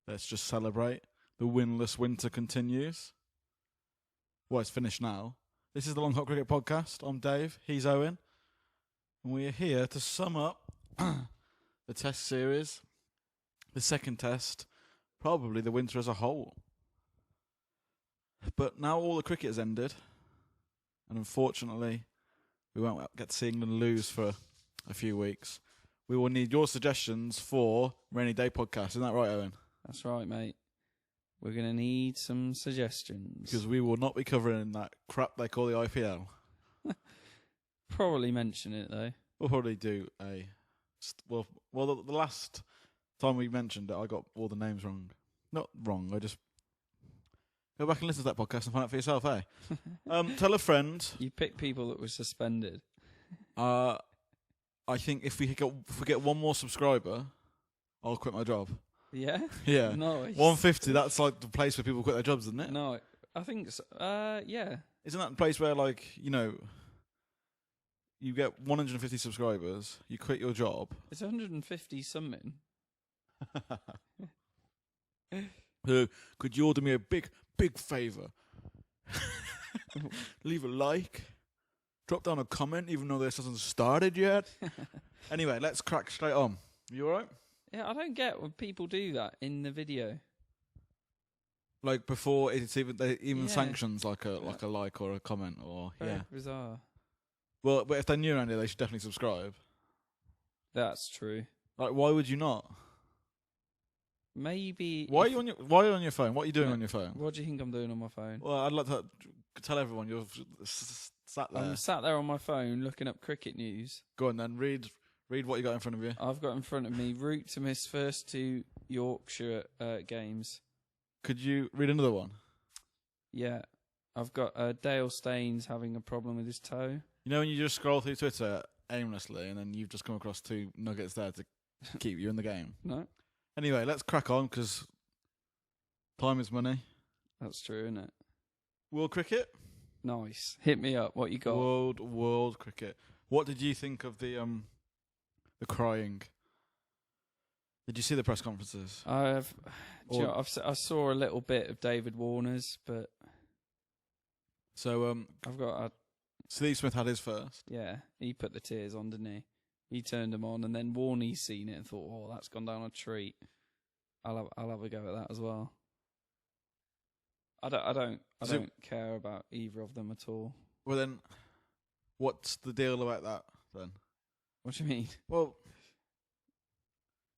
Let's just celebrate. The winless winter continues. Well, it's finished now. This is the Long Hot Cricket Podcast. I'm Dave. He's Owen. And we are here to sum up the test series, the second test, probably the winter as a whole. But now all the cricket has ended. And unfortunately, we won't get to see England lose for a few weeks. We will need your suggestions for Rainy Day Podcast. Isn't that right, Owen? That's right, mate. We're going to need some suggestions. Because we will not be covering that crap they call the IPL. Probably mention it, though. We'll probably do a... Well, the last time we mentioned it, I got all the names wrong. Not wrong, I just... Go back and listen to that podcast and find out for yourself, eh? Tell a friend. You picked people that were suspended. I think if we get one more subscriber, I'll quit my job. Yeah? Yeah. Nice. 150, that's like the place where people quit their jobs, isn't it? No, I think so. Yeah. Isn't that the place where, like, you know, you get 150 subscribers, you quit your job? It's 150 something. Could you order me a big favour? Leave a like. Drop down a comment, even though this hasn't started yet. Anyway, let's crack straight on. You alright? Yeah, I don't get when people do that in the video. Like before it's even Yeah. sanctions like a like or a comment or Very bizarre. Well, but if they're new around here, they should definitely subscribe. That's true. Like, why would you not? Maybe. Why are you on your phone? What are you doing on your phone? What do you think I'm doing on my phone? Well, I'd like to tell everyone you're sat there. I'm sat there on my phone looking up cricket news. Go on then, read what you got in front of you. I've got in front of me route to miss first two Yorkshire games. Could you read another one? Yeah. I've got Dale Staines having a problem with his toe. You know when you just scroll through Twitter aimlessly and then you've just come across two nuggets there to keep you in the game? No? Anyway, let's crack on because time is money. That's true, isn't it? World cricket? Nice. Hit me up. What you got? World cricket. What did you think of the crying? Did you see the press conferences? I saw a little bit of David Warner's, but so I've got Steve Smith had his first. yeah. He put the tears on, didn't he? He turned them on, and then Warney's seen it and thought, "Oh, that's gone down a treat. I'll have a go at that as well." I don't care about either of them at all. Well then, what's the deal about that then? What do you mean? Well,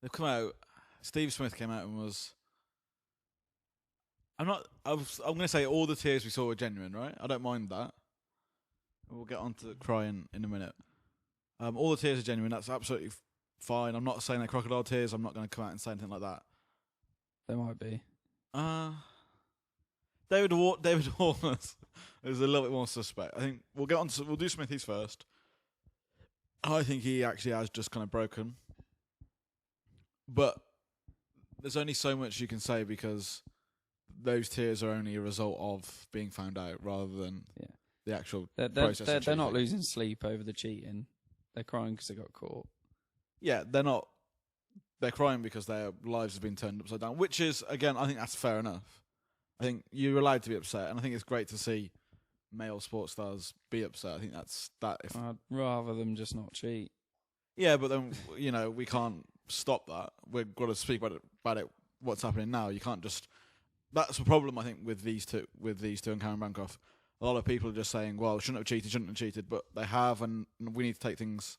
they've come out. Steve Smith came out and was. I'm going to say all the tears we saw were genuine, right? I don't mind that. We'll get on to crying in a minute. All the tears are genuine. That's absolutely fine. I'm not saying they're crocodile tears. I'm not going to come out and say anything like that. There might be. David Warner is a little bit more suspect. I think we'll do Smithies first. I think he actually has just kind of broken. But there's only so much you can say because those tears are only a result of being found out rather than the actual process. They're not losing sleep over the cheating. They're crying because they got caught. Yeah, they're not. They're crying because their lives have been turned upside down, which is, again, I think that's fair enough. I think you're allowed to be upset, and I think it's great to see male sports stars be upset. I think that's that. I'd rather them just not cheat. Yeah, but then we can't stop that. We've got to speak about it. What's happening now? You can't just. That's the problem I think with these two and Cameron Bancroft. A lot of people are just saying, "Well, shouldn't have cheated," but they have, and we need to take things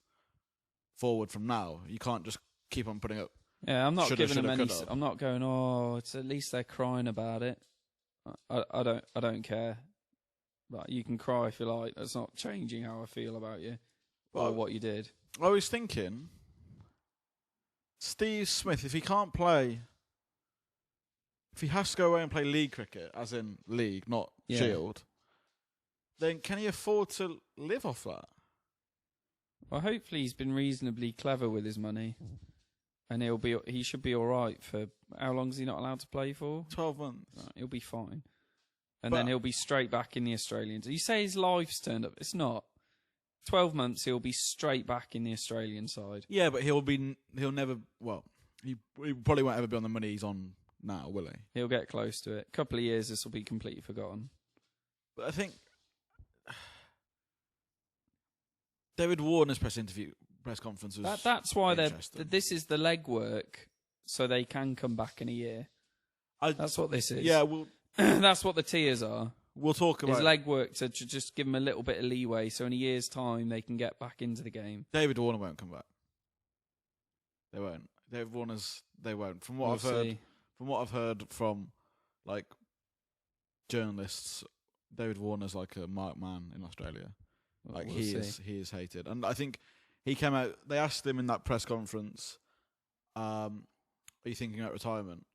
forward from now. You can't just keep on putting up. Yeah, I'm not giving them any. Could've. I'm not going. Oh, it's at least they're crying about it. I don't care. But you can cry if you like. That's not changing how I feel about you or what you did. I was thinking, Steve Smith, if he can't play, if he has to go away and play league cricket, as in league, not Shield, then can he afford to live off that? Well, hopefully he's been reasonably clever with his money, and he should be all right for how long is he not allowed to play for? 12 months. Right, he'll be fine, and then he'll be straight back in the Australians. You say his life's turned up? It's not. 12 months, he'll be straight back in the Australian side. Yeah, but he'll never. Well, he probably won't ever be on the money he's on now, will he? He'll get close to it. Couple of years, this will be completely forgotten. But I think David Warner's press conference was That's why interesting. this is the legwork, so they can come back in a year. That's what this is. Yeah, that's what the tiers are. we'll talk It's about legwork to just give them a little bit of leeway, so in a year's time they can get back into the game. David Warner won't come back. They won't. They won't. From what I've heard from like journalists, David Warner's like a marked man in Australia. Like he is hated, and I think he came out. They asked him in that press conference, "Are you thinking about retirement?"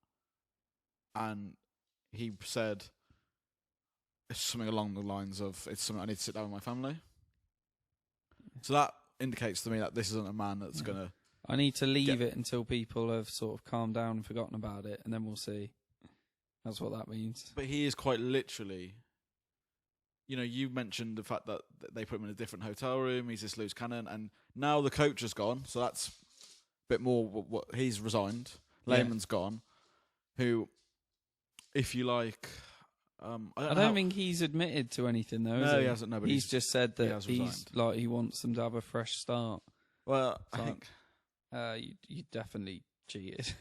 And he said, "It's something along the lines of it's something I need to sit down with my family." So that indicates to me that this isn't a man that's gonna. I need to leave it until people have sort of calmed down and forgotten about it, and then we'll see. That's what that means. But he is quite literally. You know, you mentioned the fact that they put him in a different hotel room. He's this loose cannon, and now the coach has gone, so that's a bit more what he's resigned. Lehmann's gone, who, if you like, I don't think he's admitted to anything though. No, he hasn't. No, but he's just said that he's like he wants them to have a fresh start. Well, I think you definitely cheated.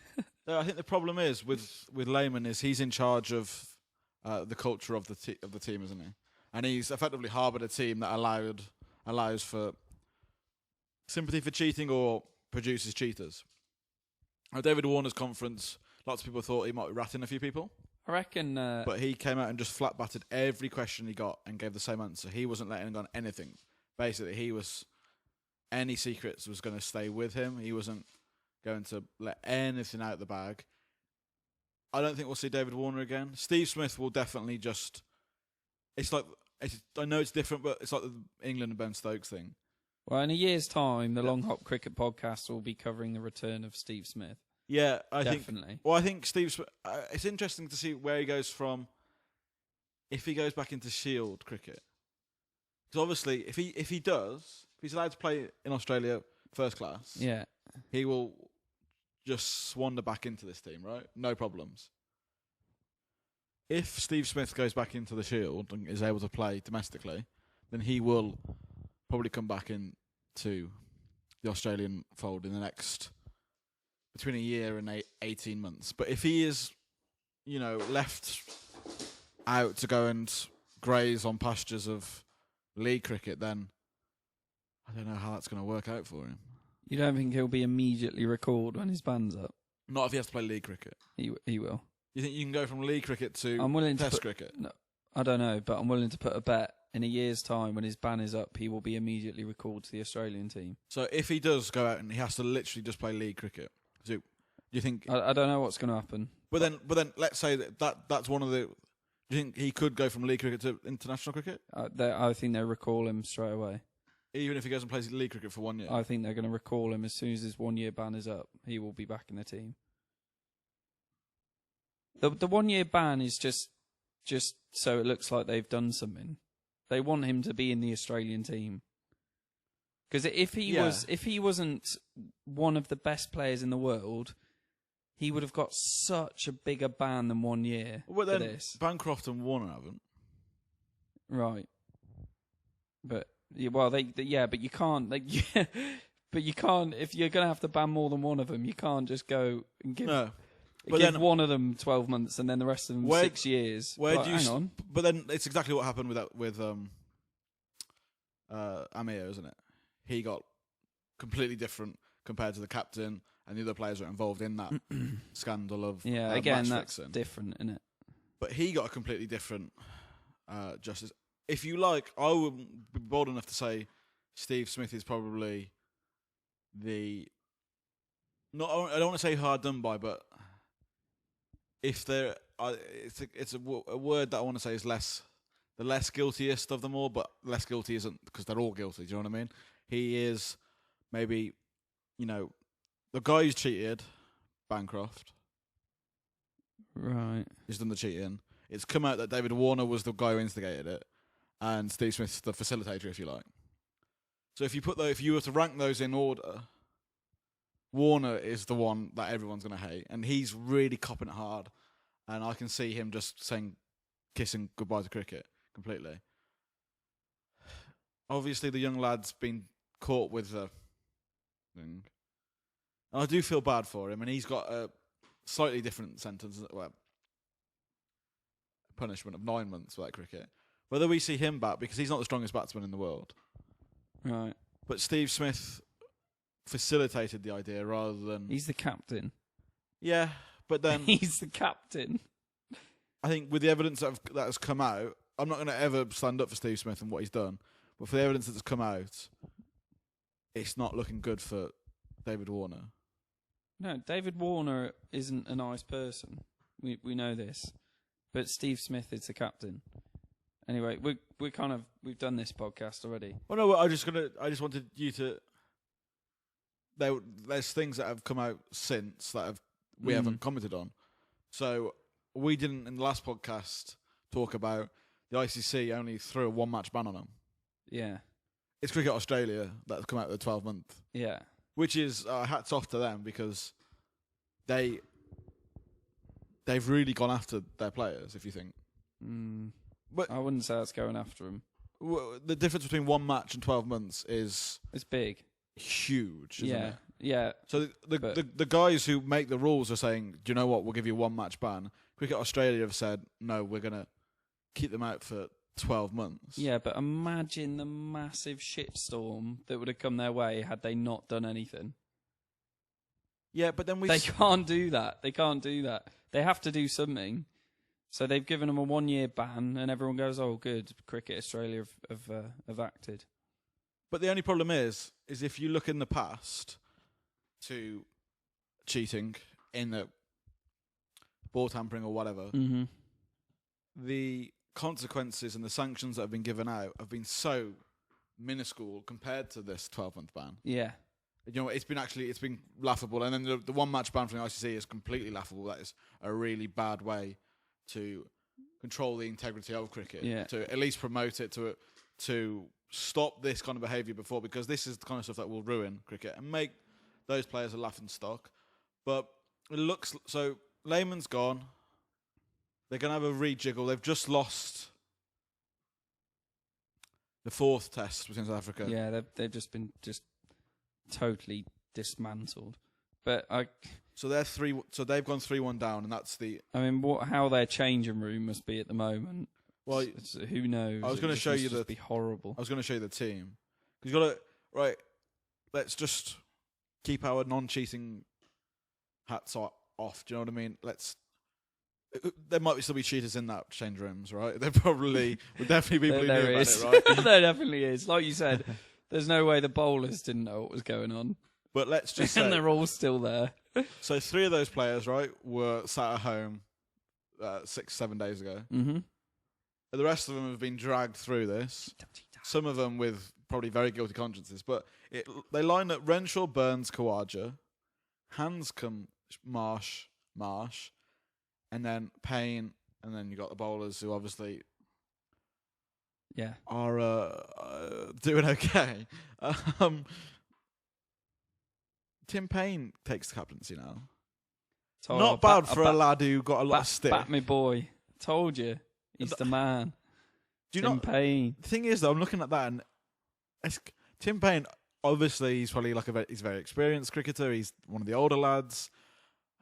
I think the problem is with Lehmann is he's in charge of the culture of the team, isn't he? And he's effectively harboured a team that allows for sympathy for cheating or produces cheaters. At David Warner's conference, lots of people thought he might be ratting a few people. I reckon. But he came out and just flat battered every question he got and gave the same answer. He wasn't letting on anything. Basically, any secrets was going to stay with him. He wasn't going to let anything out the bag. I don't think we'll see David Warner again. Steve Smith will definitely just. I know it's different, but it's like the England and Ben Stokes thing. Well, in a year's time, the Long Hop Cricket Podcast will be covering the return of Steve Smith. Yeah, definitely. I think Steve Smith. It's interesting to see where he goes from. If he goes back into Shield cricket, because obviously, if he's allowed to play in Australia first class, yeah, he will just wander back into this team, right? No problems. If Steve Smith goes back into the Shield and is able to play domestically, then he will probably come back into the Australian fold in the next between a year and 18 months. But if he is, left out to go and graze on pastures of league cricket, then I don't know how that's going to work out for him. You don't think he'll be immediately recalled when his band's up? Not if he has to play league cricket. He will. You think you can go from league cricket to Test cricket? No, I don't know, but I'm willing to put a bet in a year's time when his ban is up, he will be immediately recalled to the Australian team. So if he does go out and he has to literally just play league cricket, do you think? I don't know what's going to happen. But then, let's say that's one of the. Do you think he could go from league cricket to international cricket? I think they'll recall him straight away. Even if he goes and plays league cricket for 1 year? I think they're going to recall him as soon as his 1 year ban is up. He will be back in the team. The 1 year ban is just so it looks like they've done something. They want him to be in the Australian team. Because if he wasn't one of the best players in the world, he would have got such a bigger ban than 1 year. Well, then this. Bancroft and Warner haven't. Right. But but you can't. But you can't. If you're going to have to ban more than one of them, you can't just go and give. No. But give one of them 12 months and then the rest of them 6 years. Hang on. But then it's exactly what happened with Amir, isn't it? He got completely different compared to the captain and the other players that were involved in that scandal of again, match that's fixing. different, isn't it? But he got a completely different justice. If you like, I would be bold enough to say Steve Smith is probably I don't want to say hard done by, but if there, it's a word that I want to say is the less guiltiest of them all, but less guilty isn't because they're all guilty. Do you know what I mean? He is maybe, the guy who's cheated, Bancroft. Right. He's done the cheating. It's come out that David Warner was the guy who instigated it, and Steve Smith's the facilitator, if you like. So if you were to rank those in order, Warner is the one that everyone's going to hate, and he's really copping it hard and I can see him just kissing goodbye to cricket completely. Obviously, the young lad's been caught with the thing. I do feel bad for him, and he's got a slightly different sentence, punishment of 9 months for that cricket. Whether we see him back, because he's not the strongest batsman in the world. Right. But Steve Smith facilitated the idea rather than... He's the captain. Yeah, but then... He's the captain. I think with the evidence that has come out, I'm not going to ever stand up for Steve Smith and what he's done, but for the evidence that's come out, it's not looking good for David Warner. No, David Warner isn't a nice person. We know this. But Steve Smith is the captain. Anyway, we've done this podcast already. Well, no, I just wanted you to... There's things that have come out since that we haven't commented on. So we didn't, in the last podcast, talk about the ICC only threw a 1-match ban on them. Yeah. It's Cricket Australia that's come out with a 12-month. Yeah. Which is hats off to them, because they've really gone after their players, if you think. But I wouldn't say that's going after them. The difference between 1 match and 12 months is... It's big. Huge, isn't it? Yeah. So the guys who make the rules are saying, do you know what, we'll give you a 1-match ban. Cricket Australia have said, no, we're going to keep them out for 12 months. Yeah, but imagine the massive shitstorm that would have come their way had they not done anything. Yeah, but then They can't do that. They can't do that. They have to do something. So they've given them a 1-year ban, and everyone goes, oh, good, Cricket Australia have acted. But the only problem is if you look in the past to cheating in the ball tampering or whatever, the consequences and the sanctions that have been given out have been so minuscule compared to this 12-month ban. Yeah. You know, it's been laughable. And then the 1-match ban from the ICC is completely laughable. That is a really bad way to control the integrity of cricket. Yeah. To at least promote it, to stop this kind of behaviour before, because this is the kind of stuff that will ruin cricket and make those players a laughing stock. But it looks... So, Lehman's gone. They're going to have a rejiggle. They've just lost the 4th test between South Africa. Yeah, they've just been totally dismantled. But So they're 3. So they've gone 3-1 down, and that's the... I mean, how their changing room must be at the moment. Well, who knows? I was going to show you the... be horrible. I was going to show you the team. Because you've got to... Right, let's just keep our non-cheating hats off. Do you know what I mean? There might still be cheaters in that change rooms, right? There probably would definitely be people who knew about it, right? There definitely is. Like you said, there's no way the bowlers didn't know what was going on. But let's just say... And they're all still there. So 3 of those players, right, were sat at home 6-7 days ago. Mm-hmm. The rest of them have been dragged through this. Some of them with probably very guilty consciences. But they line up Renshaw, Burns, Khawaja, Hanscom, Marsh, and then Payne, and then you got the bowlers who obviously are doing okay. Tim Payne takes the captaincy now. Not bad for a lad who got a lot of stick. Bat me boy. Told you. He's the man. Tim Payne. The thing is, though, I'm looking at that, and Tim Payne, obviously, he's probably he's a very experienced cricketer. He's one of the older lads.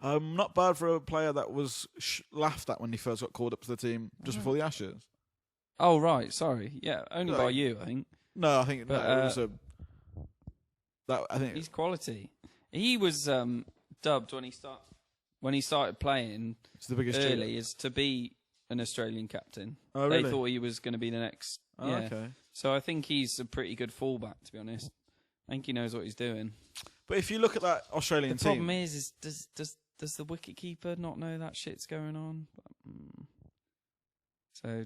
Not bad for a player that was laughed at when he first got called up to the team just before the Ashes. Oh, right. Sorry. Yeah, only by you, I think. No, I think it was a... I think he's quality. He was dubbed when he started playing early as to be an Australian captain. Oh, really? They thought he was going to be the next. Oh, okay. So I think he's a pretty good fullback, to be honest. I think he knows what he's doing. But if you look at that Australian team... The problem is does the wicketkeeper not know that shit's going on? So,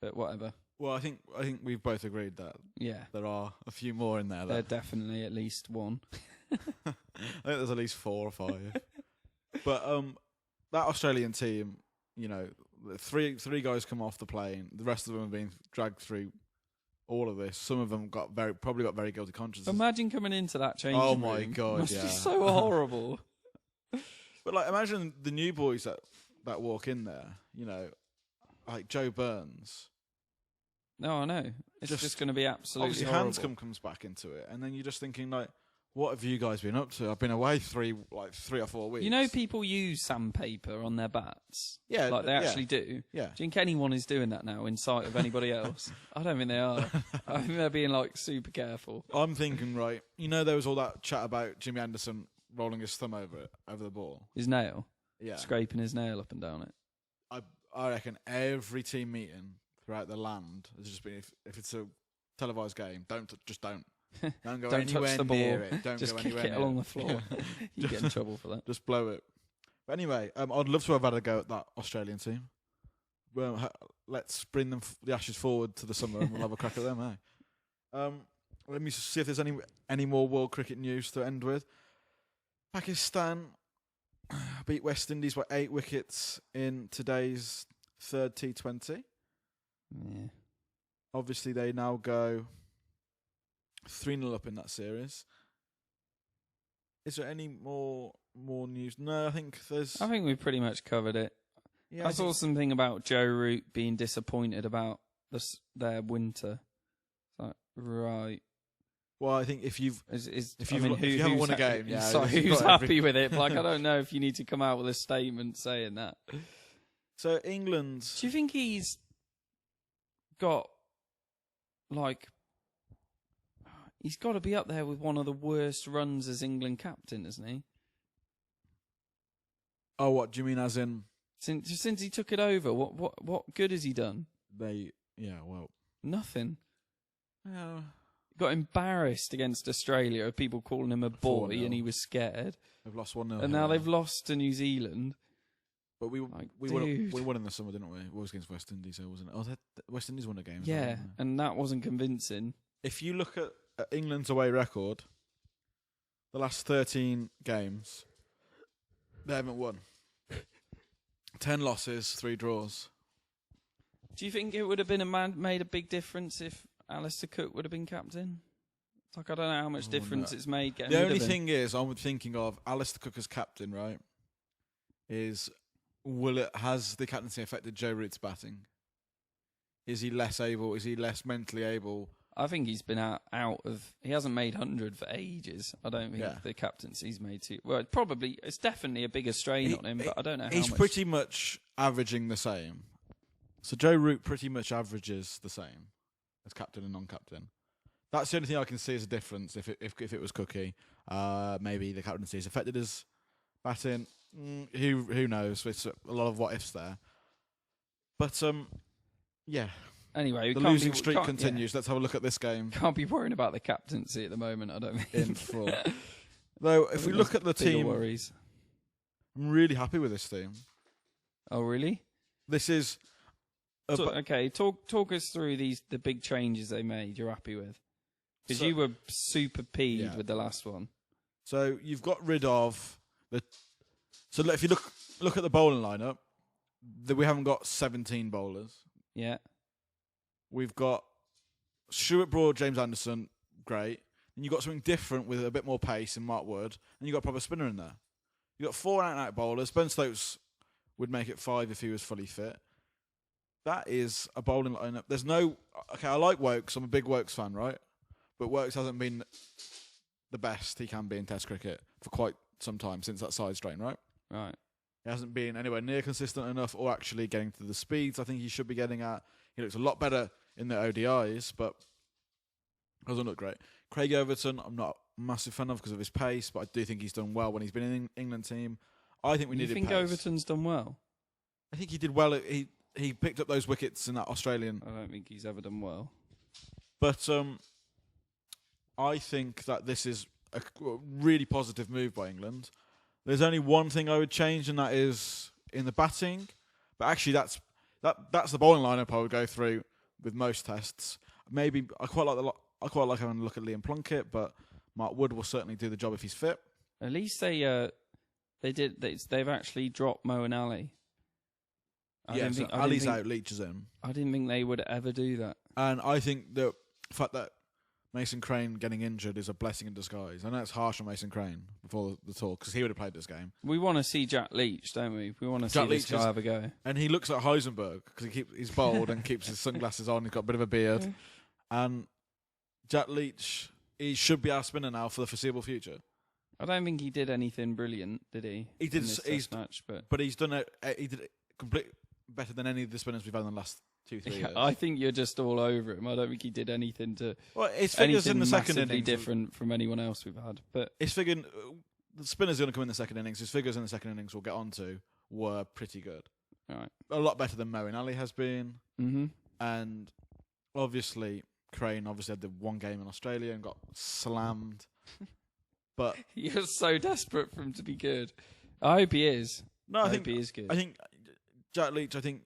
but whatever. Well, I think we've both agreed that there are a few more in there. There definitely at least one. I think there's at least 4 or 5. But that Australian team, you know, three guys come off the plane. The rest of them have been dragged through all of this. Some of them probably got very guilty consciences. Imagine coming into that changing room. My God, Must be so horrible. But imagine the new boys that that walk in there, like Joe Burns. No, I know. It's just going to be absolutely obviously horrible. Hanscom comes back into it, and then you're just thinking like, what have you guys been up to? I've been away 3 or 4 weeks. You know, people use sandpaper on their bats. Yeah, like they actually do. Yeah. Do you think anyone is doing that now in sight of anybody else? I don't think they are. I think they're being like super careful. I'm thinking, right, there was all that chat about Jimmy Anderson rolling his thumb over the ball. His nail, Yeah. scraping his nail up and down it. I reckon every team meeting throughout the land has just been, if it's a televised game, don't go Don't anywhere touch the ball. near it. Don't Just go kick anywhere it near along the floor. You get in trouble for that. Just blow it. But anyway, I'd love to have had a go at that Australian team. Well, let's bring the Ashes forward to the summer and we'll have a crack at them, eh? Let me see if there's any more world cricket news to end with. Pakistan beat West Indies by 8 wickets in today's third T20. Yeah. Obviously, they now go 3-0 up in that series. Is there any more news? No, I think we've pretty much covered it. Yeah, I saw something about Joe Root being disappointed about their winter. Like, right. Well, I think if you haven't won a game, who's happy with it? Like, I don't know if you need to come out with a statement saying that. So England. Do you think he's got he's got to be up there with one of the worst runs as England captain, isn't he? Oh, what do you mean? As in since he took it over, what good has he done? Nothing. Got embarrassed against Australia of people calling him a boy, and he was scared. They've lost 1-0. And now they've lost to New Zealand. But we won in the summer, didn't we? It was against West Indies, wasn't it? Oh, West Indies won a game. Yeah, and that wasn't convincing. If you look at England's away record, the last 13 games, they haven't won. 10 losses, 3 draws. Do you think it would have made a big difference if Alistair Cook would have been captain? I don't know how much difference it's made. The only thing is, I'm thinking of Alistair Cook as captain, right? Has the captaincy affected Joe Root's batting? Is he less able? Is he less mentally able? I think he's been out of. He hasn't made 100 for ages. I don't think the captaincy's made too. Well, it's definitely a bigger strain on him, but I don't know how much. He's pretty much averaging the same. So Joe Root pretty much averages the same as captain and non-captain. That's the only thing I can see as a difference. If it was Cookie, maybe the captaincy is affected his batting. Who knows? It's a lot of what ifs there. But yeah. Anyway, the losing streak continues. Let's have a look at this game. Can't be worrying about the captaincy at the moment, I don't think. In full. Though, if we look at the team, worries. I'm really happy with this team. Oh, really? This is okay. Talk us through the big changes they made. You're happy with, because you were super peeved with the last one. So you've got rid of the. So if you look at the bowling lineup, we haven't got 17 bowlers. Yeah. We've got Stuart Broad, James Anderson, great. And you've got something different with a bit more pace in Mark Wood, and you've got a proper spinner in there. You've got 4 out-and-out bowlers. Ben Stokes would make it 5 if he was fully fit. That is a bowling lineup. There's no... Okay, I like Woakes. I'm a big Woakes fan, right? But Woakes hasn't been the best he can be in Test cricket for quite some time since that side strain, right? Right. He hasn't been anywhere near consistent enough or actually getting to the speeds I think he should be getting at. He looks a lot better in the ODIs, but doesn't look great. Craig Overton, I'm not a massive fan of because of his pace, but I do think he's done well when he's been in the England team. I think we needed pace. You think Overton's done well? I think he did well. He picked up those wickets in that Australian. I don't think he's ever done well. But I think that this is a really positive move by England. There's only one thing I would change, and that is in the batting. But actually, that's the bowling lineup I would go through with most tests. Maybe I quite like having a look at Liam Plunkett, but Mark Wood will certainly do the job if he's fit. At least they've actually dropped Moeen Ali. Ali's out, Leach is in. I didn't think they would ever do that. And I think the fact that Mason Crane getting injured is a blessing in disguise. I know it's harsh on Mason Crane before the talk because he would have played this game. We want to see Jack Leach, don't we? We want to see Jack this Leach guy have a go. And he looks like Heisenberg because he's bald and keeps his sunglasses on. He's got a bit of a beard. And Jack Leach, he should be our spinner now for the foreseeable future. I don't think he did anything brilliant, did he? He did. In this Test match, but he's done it. He did it complete better than any of the spinners we've had in the last 2-3 years. I think you're just all over him. I don't think he did anything to. Well, his figures in the second massively innings different from anyone else we've had. But his figure, the spinners are going to come in the second innings. His figures in the second innings we'll get onto were pretty good. right. A lot better than Moeen Ali has been. Mm-hmm. And obviously, Crane obviously had the one game in Australia and got slammed. But You're so desperate for him to be good. I hope he is. no, I I hope think he is good. I think Jack Leach. I think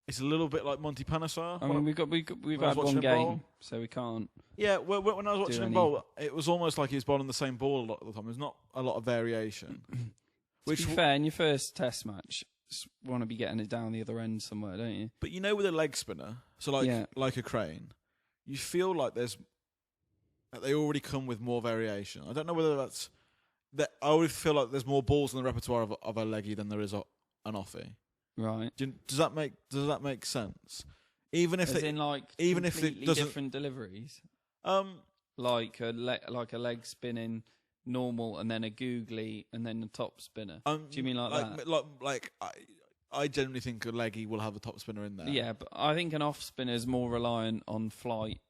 it's a little bit like Monty Panesar. I mean, we've when I had was one watching him game, bowl. so we can't. Yeah, when I was watching him any- bowl, it was almost like he was bowling the same ball a lot of the time. There's not a lot of variation. To be fair, in your first Test match, want to be getting it down the other end somewhere, don't you? But you know, with a leg spinner, so like a Crane, you feel like they already come with more variation. I don't know whether that's that. I always feel like there's more balls in the repertoire of a leggy than there is an offie. Right. Does that make sense? Even if As in, like, even if it completely doesn't- different deliveries, um like a leg spinning normal, and then a googly, and then a top spinner. Do you mean like that? I generally think a leggy will have a top spinner in there. Yeah, but I think an off spinner is more reliant on flight,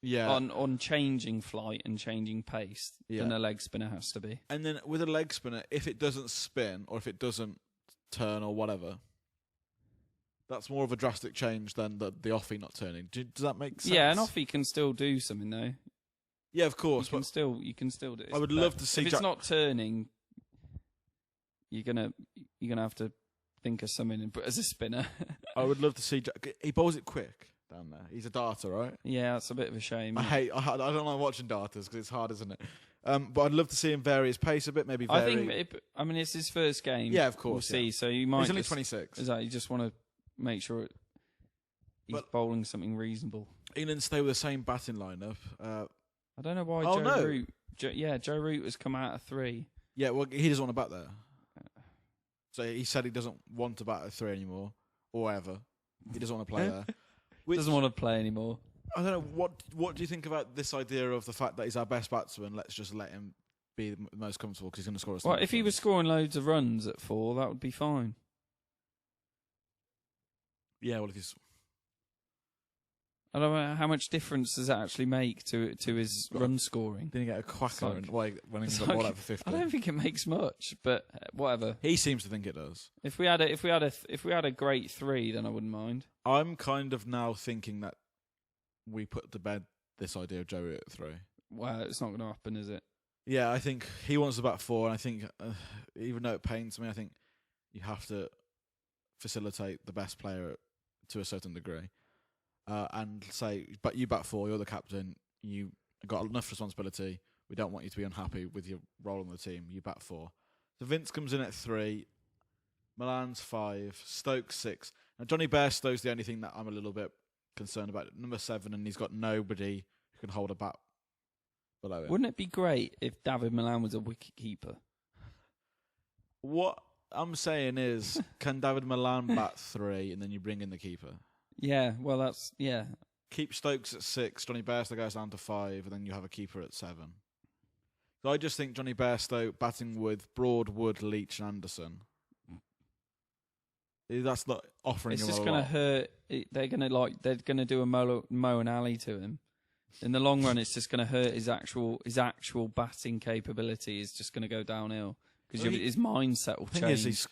Yeah. on changing flight and changing pace than Yeah. a leg spinner has to be. And then with a leg spinner, if it doesn't spin or if it doesn't turn or whatever, that's more of a drastic change than the offie not turning. Does that make sense? Yeah, an offie can still do something though. Yeah, of course. You can still do it. I would love to see if it's not turning, you're gonna have to think of something. But as a spinner, I would love to see. He bowls it quick down there. He's a darter, right? yeah, it's a bit of a shame. I don't like watching darters because it's hard, isn't it? But I'd love to see him vary his pace a bit. Maybe vary. I think. It's his first game. Yeah, of course. We'll see. So you might. He's only just, 26. Is that you just want to make sure he's bowling something reasonable? England stay with the same batting lineup. I don't know why Joe Root has come out of 3. Yeah, well, he doesn't want to bat there. So he said he doesn't want to bat at 3 anymore, or ever. He doesn't want to play there. Doesn't want to play anymore. I don't know. What do you think about this idea of the fact that he's our best batsman? Let's just let him be the most comfortable because he's going to score us. Well, if he was scoring loads of runs at 4, that would be fine. Yeah, well, if he's... I don't know how much difference does that actually make to his run scoring. Didn't he get a quacker Like- when he it's got like- ball out for 50? I don't think it makes much, but whatever. He seems to think it does. If we had a great 3, then I wouldn't mind. I'm kind of now thinking that we put to bed this idea of Joe Root at 3. Well, it's not going to happen, is it? Yeah, I think he wants to bat 4, and I think even though it pains me, I think you have to facilitate the best player to a certain degree. And say, but you bat 4, you're the captain, you got enough responsibility, we don't want you to be unhappy with your role on the team, you bat 4. So Vince comes in at 3, Milan's 5, Stokes 6. Now Johnny Bairstow's the only thing that I'm a little bit concerned about. Number 7, and he's got nobody who can hold a bat below him. Wouldn't it be great if David Milan was a wicket keeper? What I'm saying is, can David Milan bat 3 and then you bring in the keeper? Yeah, well, Keep Stokes at 6, Johnny Bairstow goes down to 5, and then you have a keeper at 7. So I just think Johnny Bairstow batting with Broadwood, Leach, and Anderson. That's not offering it's him just a going to lot. hurt. They're going to do a Mo and Ali to him. In the long run, it's just going to hurt his actual batting capability. Is just going to go downhill because his mindset will change.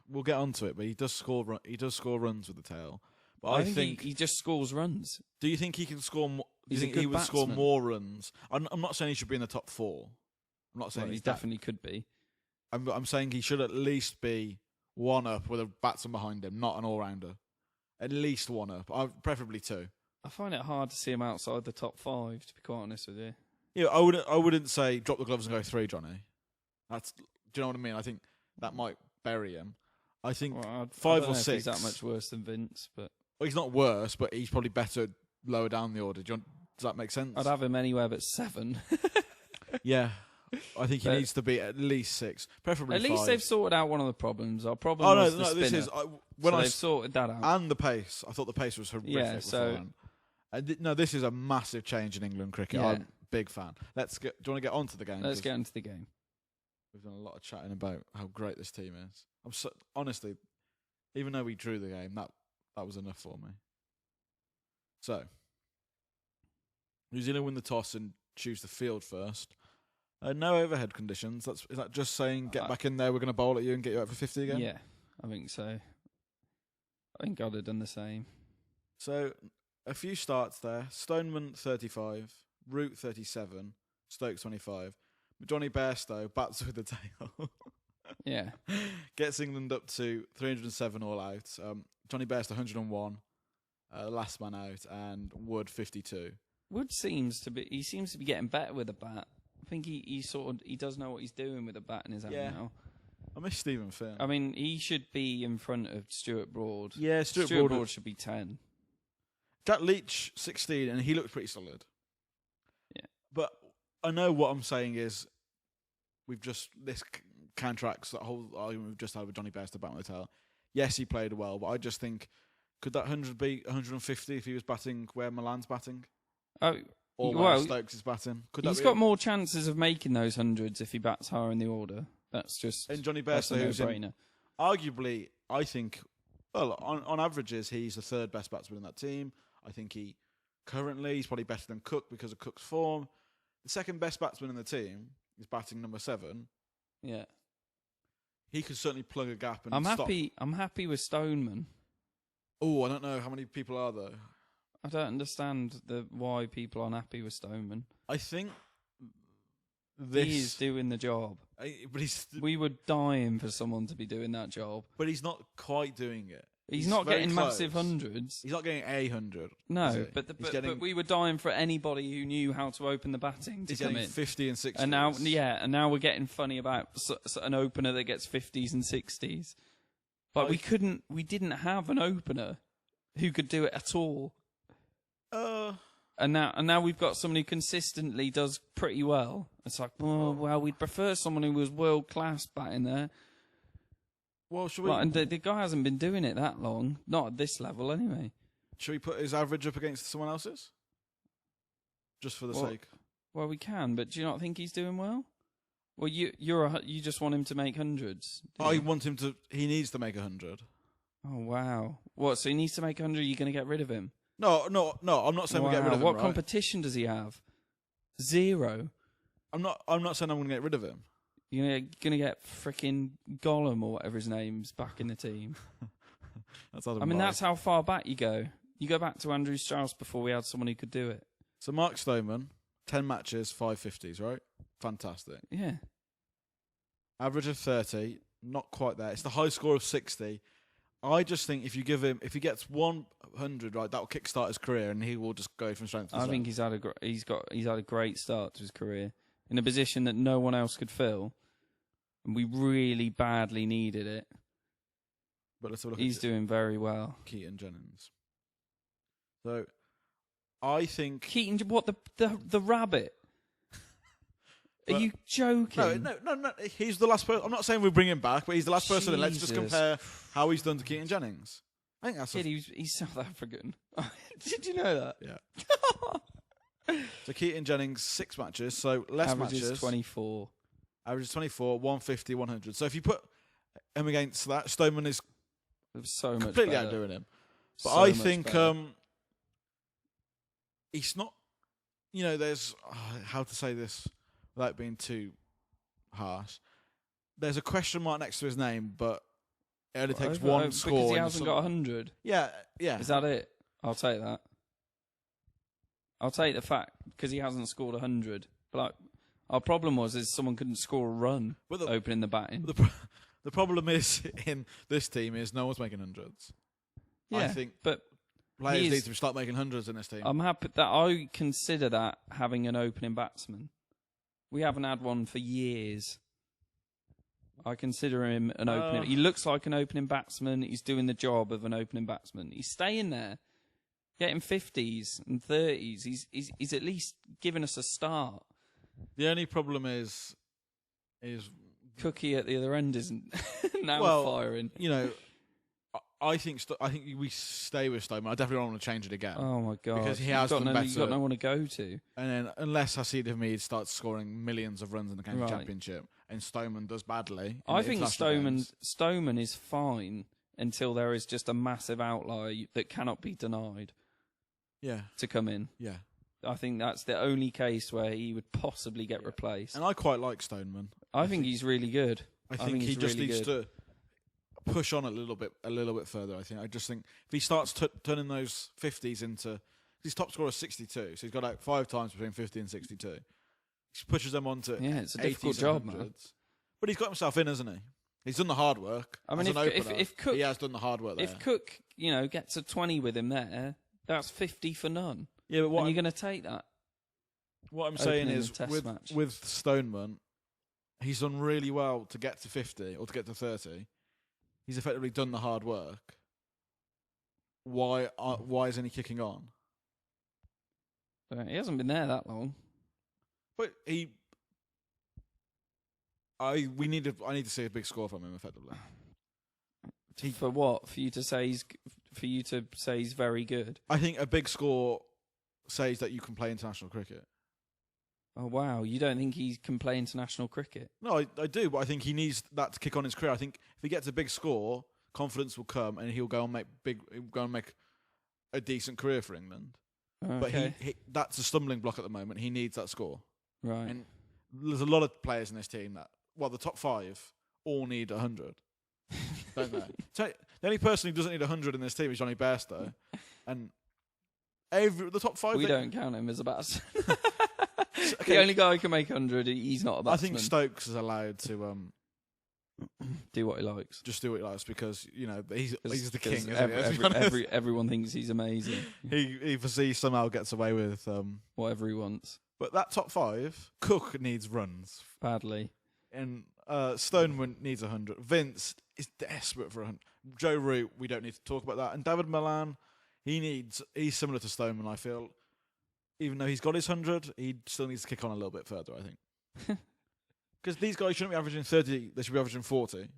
We'll get onto it, but he does score. He does score runs with the tail. But I think he just scores runs. Do you think he can score more? Do you He's a think he good would score batsman. more runs? I'm not saying he should be in the top 4. I'm not saying Well, he he's that. definitely could be. I'm saying he should at least be 1 up with a batsman behind him, not an all-rounder. At least 1 up, preferably 2. I find it hard to see him outside the top 5. To be quite honest with you. Yeah, I wouldn't say drop the gloves and go 3, Johnny. Do you know what I mean? I think that might bury him. I think Well, I 5 don't or know if 6. he's that much worse than Vince, but Well, he's not worse, but he's probably better lower down the order. Do Does that make sense? I'd have him anywhere but 7. Yeah. I think he But- needs to be at least 6, preferably At least 5. they've sorted out one of the problems. Our problem Oh, was no, the no, spinner. this is... So they've sorted that out. And the pace. I thought the pace was horrific Yeah, so- beforehand. No, this is a massive change in England cricket. Yeah. I'm a big fan. Do you want to get on to the game? Let's 'Cause get into the game. we've done a lot of chatting about how great this team is. Honestly, even though we drew the game, that was enough for me. So, New Zealand win the toss and choose the field first. No overhead conditions. Is that just saying get back in there, we're going to bowl at you and get you out for 50 again? Yeah, I think so. I think I'd have done the same. So, a few starts there. Stoneman 35, Root 37, Stokes 25. Johnny Bairstow bats with the tail. Yeah. Gets England up to 307 all out. Johnny Bairstow 101, last man out, and Wood 52. Wood seems to be getting better with a bat. I think he does know what he's doing with a bat in his hand Yeah. now. I miss Stephen Finn. I mean, he should be in front of Stuart Broad. Yeah, Stuart Broad should be 10. Jack Leach 16, and he looked pretty solid. Yeah. But I know what I'm saying is this counteracts that whole argument we've just had with Johnny Bairstow batting with the tail. Yes, he played well, but I just think, could that 100 be 150 if he was batting where Milan's batting? Oh, Or where Stokes is batting? He's got more chances of making those hundreds if he bats higher in the order. That's just... And Johnny that's a Bairstow, who's no-brainer. arguably, I think, well, on averages, he's the third best batsman in that team. I think he's probably better than Cook because of Cook's form. The second best batsman in the team is batting number 7. Yeah. He could certainly plug a gap and I'm stop. happy with Stoneman. Oh, I don't know how many people are there. I don't understand why people aren't happy with Stoneman. I think He is doing the job. but We were dying for someone to be doing that job. he's not quite doing it. He's not very getting close. massive hundreds. He's not getting 100. No, is he? but He's getting, but we were dying for anybody who knew how to open the batting to he's come getting in. 50 and 60. And now we're getting funny about an opener that gets 50s and 60s. But we didn't have an opener who could do it at all. And now we've got someone who consistently does pretty well. It's like, well, we'd prefer someone who was world class batting there. Well, should we? And the guy hasn't been doing it that long, not at this level anyway. Should we put his average up against someone else's? Just for the sake. Well, we can, but do you not think he's doing well? Well, you just want him to make hundreds. I want him to. He needs to make 100. Oh wow! What? So he needs to make 100. You're going to get rid of him? No. I'm not saying we get rid of him. What right? competition does he have? 0. I'm not saying I'm going to get rid of him. You're gonna get frickin' Gollum or whatever his name's back in the team. That's how far back you go. You go back to Andrew Strauss before we had someone who could do it. So Mark Stoneman, 10 matches, 5 50s, right? Fantastic. Yeah. Average of 30, not quite there. It's the high score of 60. I just think if he gets 100, right, that will kickstart his career and he will just go from strength to strength. I think he's had a great start to his career in a position that no one else could fill, and we really badly needed it. But let's have a look. He's doing very well. Keaton Jennings. So, I think Keaton, what the rabbit? Are you joking? No. He's the last person. I'm not saying we bring him back, but he's the last person. And let's just Jesus. compare how he's done to Keaton Jennings. I think that's. Kid, he's South African. Did you know that? Yeah. So Keaton Jennings 6 matches, so less Averages matches. 24. Averages 24, 150, 100. So if you put him against that, Stoneman is It was so much completely better. outdoing him. But So I much think better. he's not. There's how to say this without being too harsh. There's a question mark next to his name, but it only takes one score. Because he in the hasn't got 100. Yeah. Is that it? I'll take that. I'll take the fact because he hasn't scored 100. But our problem is someone couldn't score a run opening the batting. The problem is in this team is no one's making hundreds. Yeah, I think but players need to start making hundreds in this team. I'm happy that I consider that having an opening batsman. We haven't had one for years. I consider him an opening. He looks like an opening batsman. He's doing the job of an opening batsman. He's staying there. getting 50s and 30s. He's at least given us a start. The only problem is Cookie at the other end isn't now well, firing. You know, I think we stay with Stoneman. I definitely don't want to change it again. Oh my god! Because he has done better. You've got no one to go to. And then unless Hasiid Hamid starts scoring millions of runs in the county Right. championship, and Stoneman does badly, I think games, Stoneman is fine until there is just a massive outlier that cannot be denied. Yeah. To come in. Yeah. I think that's the only case where he would possibly get replaced. And I quite like Stoneman. I think he's really good. I think he just needs to push on a little bit further. I just think if he starts turning those 50s into, his top scorer is 62, so he's got like 5 times between 50 and 62. He pushes them on to it's a 80s difficult job, man. But he's got himself in, hasn't he? He's done the hard work. I mean, if Cook, he has done the hard work there. If Cook, gets a 20 with him there, that's 50 for none. Yeah, but you're going to take that. What I'm saying is, with Stoneman, he's done really well to get to 50 or to get to 30. He's effectively done the hard work. Why isn't he kicking on? He hasn't been there that long. But I need to see a big score from him effectively. For what? For you to say he's very good? I think a big score says that you can play international cricket. Oh wow! You don't think he can play international cricket? No, I do, but I think he needs that to kick on his career. I think if he gets a big score, confidence will come, and he'll go and make a decent career for England. Okay. But that's a stumbling block at the moment. He needs that score. Right. And there's a lot of players in this team that, the top 5 all need 100, don't they? So the only person who doesn't need 100 in this team is Johnny Bairstow, and the top 5. We don't count him as a batsman. Okay. The only guy who can make 100, he's not a batsman. I think Stokes is allowed to do what he likes. Just do what he likes because he's the king. Everyone thinks he's amazing. he somehow gets away with whatever he wants. But that top 5, Cook needs runs badly, and Stoneman needs 100. Vince is desperate for 100. Joe Root, we don't need to talk about that. And David Milan, he's similar to Stoneman. I feel, even though he's got his 100, he still needs to kick on a little bit further. I think because these guys shouldn't be averaging 30; they should be averaging 40.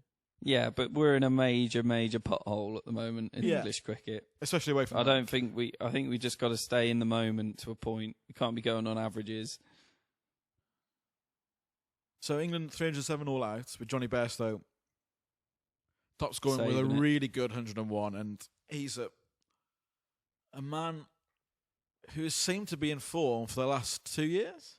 Yeah, but we're in a major pothole at the moment in English cricket, especially away from. I think we just got to stay in the moment to a point. We can't be going on averages. So England 307 all out with Johnny Bairstow top scoring Saving with a it. really good 101, and he's a man who has seemed to be in form for the last 2 years.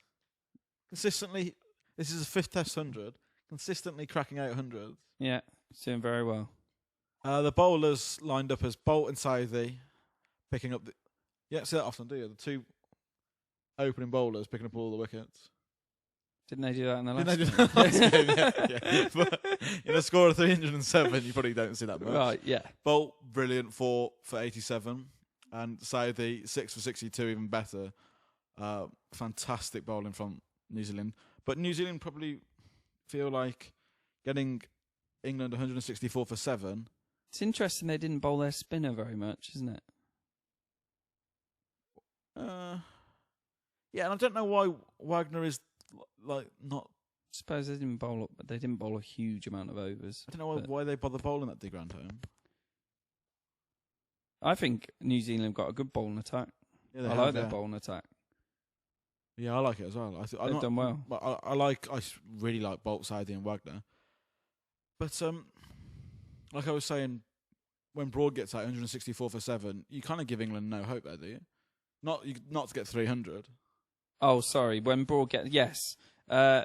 Consistently, this is his 5th Test 100. Consistently cracking out 100s. Yeah, he's doing very well. The bowlers lined up as Bolt and Southey, picking up you don't see that often, do you? The 2 opening bowlers picking up all the wickets. Didn't they do that in the last Didn't they do that last game? Yeah. But in a score of 307, you probably don't see that much. Right, yeah. Bolt, brilliant, 4 for 87. And Southey, 6 for 62, even better. Fantastic bowling from New Zealand. But New Zealand probably feel like getting England 164 for 7. It's interesting they didn't bowl their spinner very much, isn't it? Yeah, and I don't know why Wagner is not. I suppose they didn't bowl a huge amount of overs. I don't know why they bother bowling at De Grand Home. I think New Zealand got a good bowling attack. Yeah, I like their bowling attack. Yeah, I like it as well. They've done well. I really like Bolt, Southey and Wagner. But like I was saying, when Broad gets out 164 for 7, you kind of give England no hope there, do you? Not to get 300. Oh, sorry. When Broad gets you're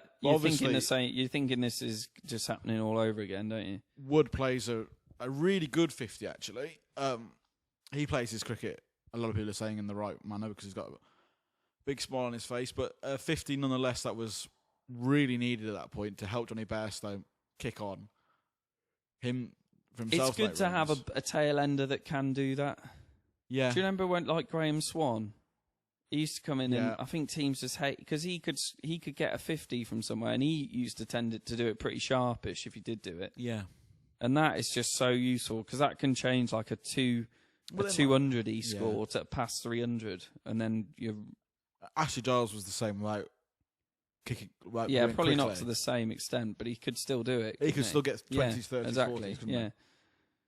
thinking this is just happening all over again, don't you? Wood plays a really good 50 actually. He plays his cricket. A lot of people are saying in the right manner because he's got a big smile on his face. But 50 nonetheless, that was really needed at that point to help Johnny Bairstow kick on. Him for himself. It's good to have a tail ender that can do that. Yeah. Do you remember when, like Graham Swan? He used to come in and I think teams just hate because he could get a 50 from somewhere, and he used to tend to do it pretty sharpish if he did do it. Yeah. And that is just so useful because that can change like a 2 Well, a then, 200 he yeah. scored to past 300, and then you're Ashley Giles was the same without kicking. Without yeah, doing probably not quickly. to the same extent, but he could still do it. He couldn't could still get 20s, 30s, exactly. 40s. Couldn't Yeah. he?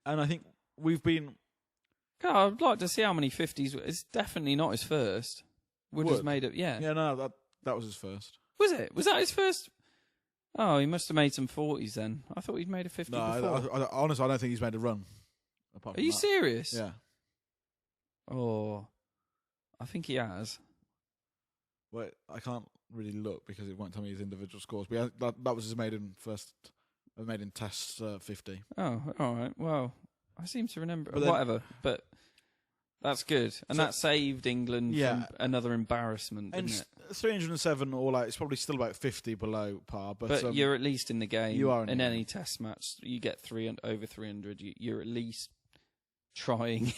And I think we've been. God, I'd like to see how many 50s. It's definitely not his first. Wood has made it. Yeah. Yeah, no, that was his first. Was it? Was that his first? Oh, he must have made some 40s then. I thought he'd made a 50 No, before. honestly, I don't think he's made a run. Apart Are from you that. serious? Yeah. Oh, I think he has. Well, I can't really look because it won't tell me his individual scores. But yeah, that was his maiden test 50. Oh, all right. Well, I seem to remember. But then- Whatever, but that's good, and So- that saved England Yeah. from another embarrassment, And didn't it? 307 all out. It's probably still about 50 below par. But you're at least in the game. you are in in the any game. test match. You get over 300. You're at least trying.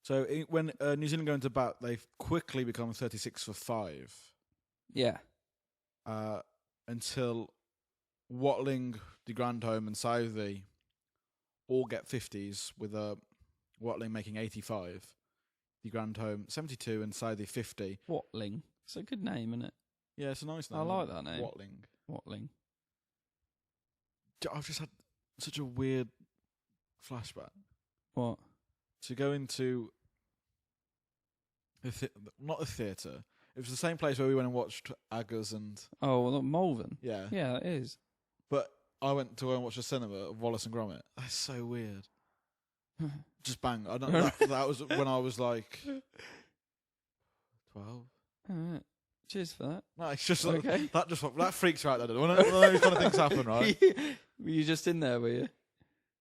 So when New Zealand go into bat, they've quickly become 36 for 5 Yeah. until Watling, de Grandhomme, and Southey all get 50s, with Watling making 85, de Grandhomme 72, and Southey 50. Watling. It's a good name, isn't it? Yeah, it's a nice name. I like that name. Watling. Watling. I've just had such a weird flashback What? to go into not the theatre. It was the same place where we went and watched Aggers and Oh, well, Malvern. yeah. Yeah, it is. But I went to go and watch the cinema of Wallace and Gromit. That's so weird. Just bang. I don't. That was when I was like 12. All right. Cheers for that. No, it's just Okay. that freaks you out. That when those kind of things happen, right? Were you just in there, were you?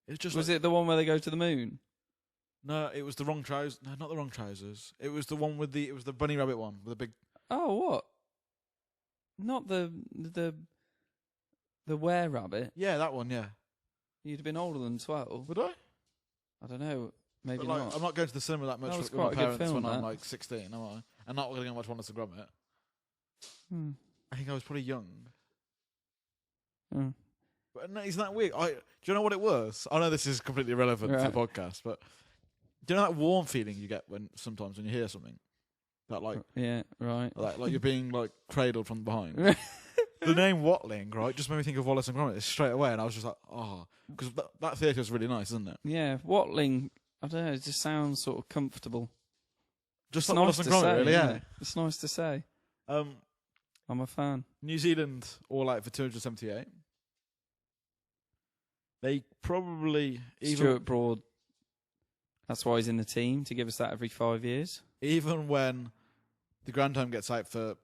It's just Was it the one where they go to the moon? No, it was the wrong trousers. No, not the wrong trousers. It was the one with it was the bunny rabbit one with the big. Oh, what? Not the were rabbit. Yeah, that one. Yeah. You'd have been older than 12. Would I? I don't know. Maybe But, like, not. I'm not going to the cinema that much That was with my quite a good parents film, when I'm that. like 16, am I? I'm not going to go watch Wallace and Gromit. Hmm. I think I was pretty young. Hmm. But no, isn't that weird? Do you know what it was? I know this is completely irrelevant to the podcast, but do you know that warm feeling you get sometimes when you hear something? That Yeah, right. like you're being like cradled from behind. The name Watling, right, just made me think of Wallace and Gromit straight away, and I was just like, because that theatre is really nice, isn't it? Yeah, Watling, I don't know, it just sounds sort of comfortable. Just It's like nice Wallace and to Gromit, say, really, isn't yeah. it? It's nice to say. I'm a fan. New Zealand all out for 278. They probably Stuart Broad, that's why he's in the team, to give us that every 5 years. even when the Grandhomme gets out for